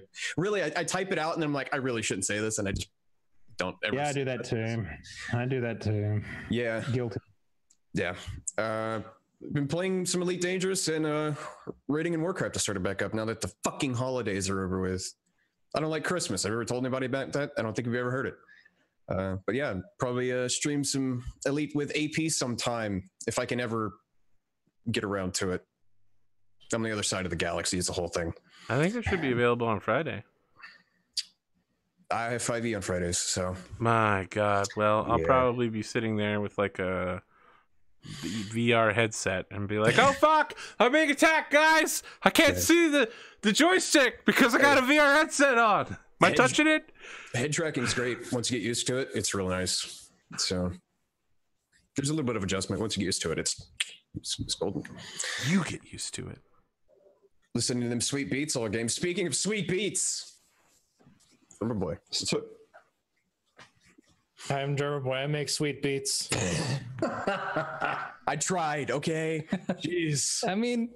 type it out and then I'm like, I really shouldn't say this, and I just don't ever. Yeah, I do that too. I do that too. Yeah. Guilty. Yeah. Been playing some Elite Dangerous and raiding in Warcraft. I started back up now that the fucking holidays are over with. I don't like Christmas. Have you ever told anybody about that? I don't think we've ever heard it. But yeah, probably stream some Elite with AP sometime if I can ever get around to it. On the other side of the galaxy is the whole thing. I think it should be available on Friday. I have 5e on Fridays, so. My God. Well, I'll probably be sitting there with like a VR headset and be like, oh fuck, I'm being attacked, guys. I can't see the joystick because I got a VR headset on. Am I touching it? Head tracking's great. Once you get used to it, it's real nice. So there's a little bit of adjustment. Once you get used to it, it's golden. You get used to it. Listening to them sweet beats all game. Speaking of sweet beats, Drumurboy. I'm Drumurboy. I make sweet beats. I tried, okay? Jeez. I mean,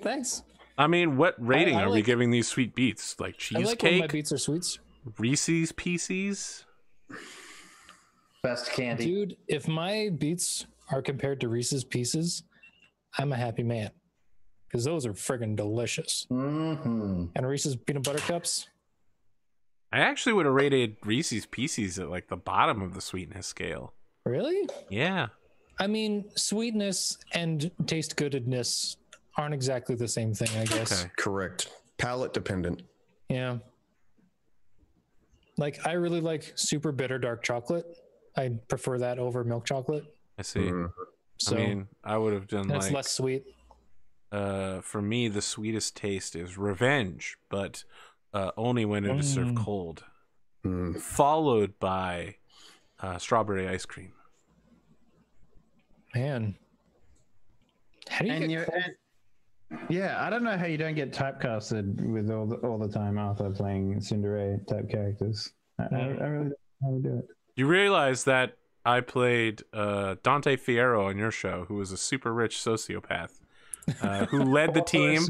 thanks. I mean, what rating I are we like- giving these sweet beats? Like I like when my cheesecake? beats are sweets. Reese's Pieces? Best candy. Dude, if my beats are compared to Reese's Pieces, I'm a happy man. Because those are friggin' delicious. Mm-hmm. And Reese's peanut butter cups. I actually would have rated Reese's Pieces at like the bottom of the sweetness scale. Really? Yeah. I mean, sweetness and taste goodness aren't exactly the same thing, I guess. Okay. Correct. Palate dependent. Yeah. Like, I really like super bitter dark chocolate. I prefer that over milk chocolate. I see. So I mean, I would have done that's like less sweet. for me the sweetest taste is Revenge, but only when it is served cold. Followed by strawberry ice cream. Man. How do you And get cold? yeah, I don't know how you don't get typecasted with all the time Arthur playing Cinderella type characters. I really don't know how you do it. You realize that I played Dante Fierro on your show, who was a super rich sociopath who led the team,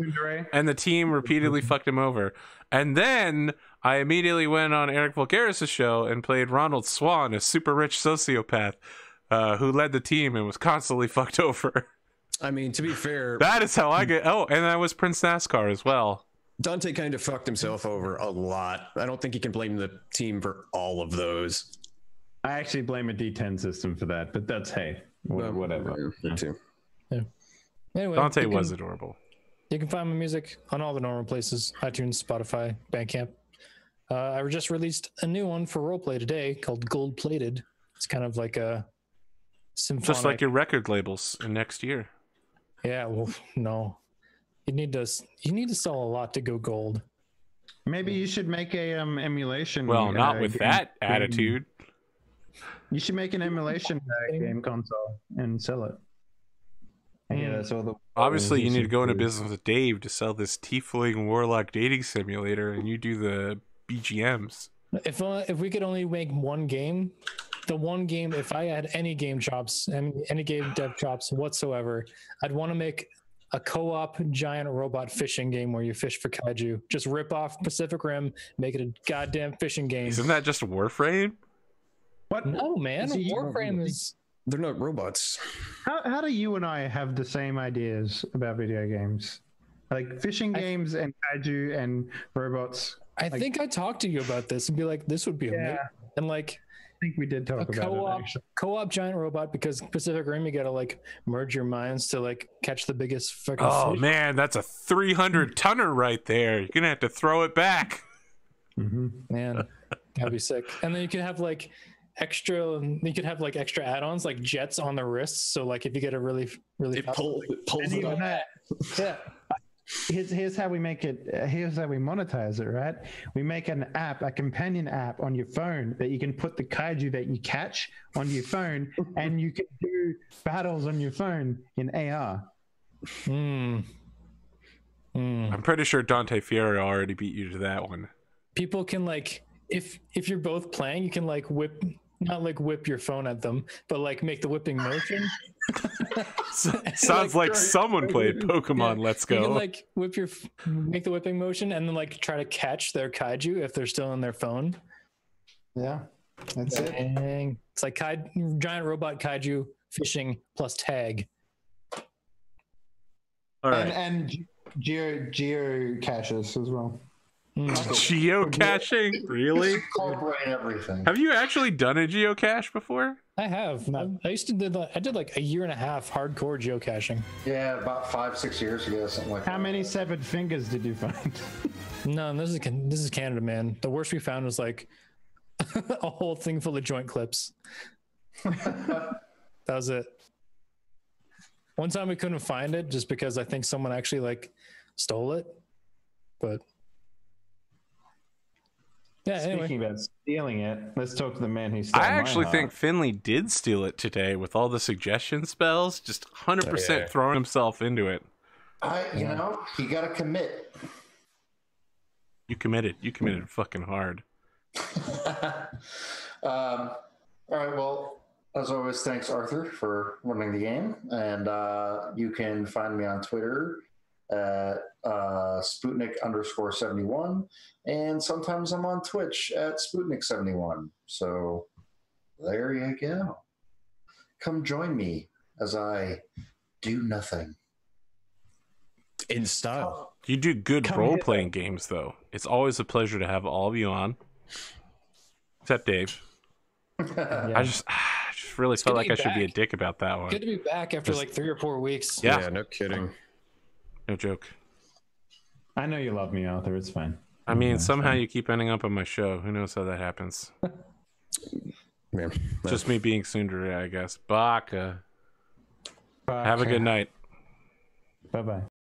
and the team repeatedly fucked him over. And then I immediately went on Eric Vulgaris' show and played Ronald Swan, a super rich sociopath who led the team and was constantly fucked over. I mean, to be fair, That is how I get. Oh, and I was Prince NASCAR as well. Dante kind of fucked himself over a lot. I don't think you can blame the team for all of those. I actually blame a D10 system for that, but that's whatever. Me too. Anyway, Dante you was can- adorable. You can find my music on all the normal places: iTunes, Spotify, Bandcamp. I just released a new one for roleplay today called Gold Plated. It's kind of like a symphonic. Just like your record labels in next year. Yeah, well, no, you need to sell a lot to go gold. Maybe you should make a emulation. Well, not with game- that attitude. You should make an emulation game console and sell it. universe or the Obviously, you need to go into into business with Dave to sell this tiefling warlock dating simulator, and you do the BGMs. If we could only make one game, the one game, if I had any game chops and any game dev chops whatsoever, I'd want to make a co-op giant robot fishing game where you fish for kaiju. Just rip off Pacific Rim, make it a goddamn fishing game. Isn't that just Warframe? What? No, man. Warframe is... They're not robots. How do you and I have the same ideas about video games? Like fishing games and kaiju and robots. I think I talked to you about this and be like, this would be amazing. And like, I think we did talk about co-op, it. Actually. Co-op giant robot, because Pacific Rim, you gotta like merge your minds to like catch the biggest fucking Oh fish. man, that's a 300-tonner right there. You're gonna have to throw it back. Man, that'd be sick. And then you could have like extra add-ons like jets on the wrists. So like if you get a really It pulls it up. yeah. Here's how we make it. Here's how we monetize it, right? We make an app, a companion app on your phone that you can put the kaiju that you catch on your phone, and you can do battles on your phone in AR. I'm pretty sure Dante Fieri already beat you to that one. People can like, if you're both playing, you can like not like whip your phone at them, but like make the whipping motion. Sounds like someone played Pokemon Let's Go. You can like make the whipping motion and then like try to catch their kaiju if they're still on their phone. Yeah, that's it. Dang. It's like giant robot kaiju fishing plus tag. All right. And geo caches as well. Geocaching? Really? Incorporate everything. Have you actually done a geocache before? I have. I used to I did like a year and a half hardcore geocaching. Yeah, about 5-6 years ago, something like that. How many severed fingers did you find? No, this is Canada, man. The worst we found was like a whole thing full of joint clips. That was it. One time we couldn't find it just because I think someone actually like stole it. But yeah, Speaking anyway. about stealing it, let's talk to the man who stole I my actually heart. think Finley did steal it today with all the suggestion spells, just 100% throwing himself into it. You know, you got to commit. You committed fucking hard. All right, well, as always, thanks, Arthur, for running the game. And you can find me on Twitter at Spootnik_71. And sometimes I'm on Twitch at Spootnik71. So there you go. Come join me as I do nothing. In style. You do good Come role-playing games, though. It's always a pleasure to have all of you on. Except Dave. I just really felt like I should be a dick about that one. Good to be back after like 3 or 4 weeks. Yeah. No kidding. No joke. I know you love me, Arthur. It's fine. I mean, somehow you keep ending up on my show. Who knows how that happens? Man. Just me being tsundere, I guess. Baka. Have a good night. Bye-bye.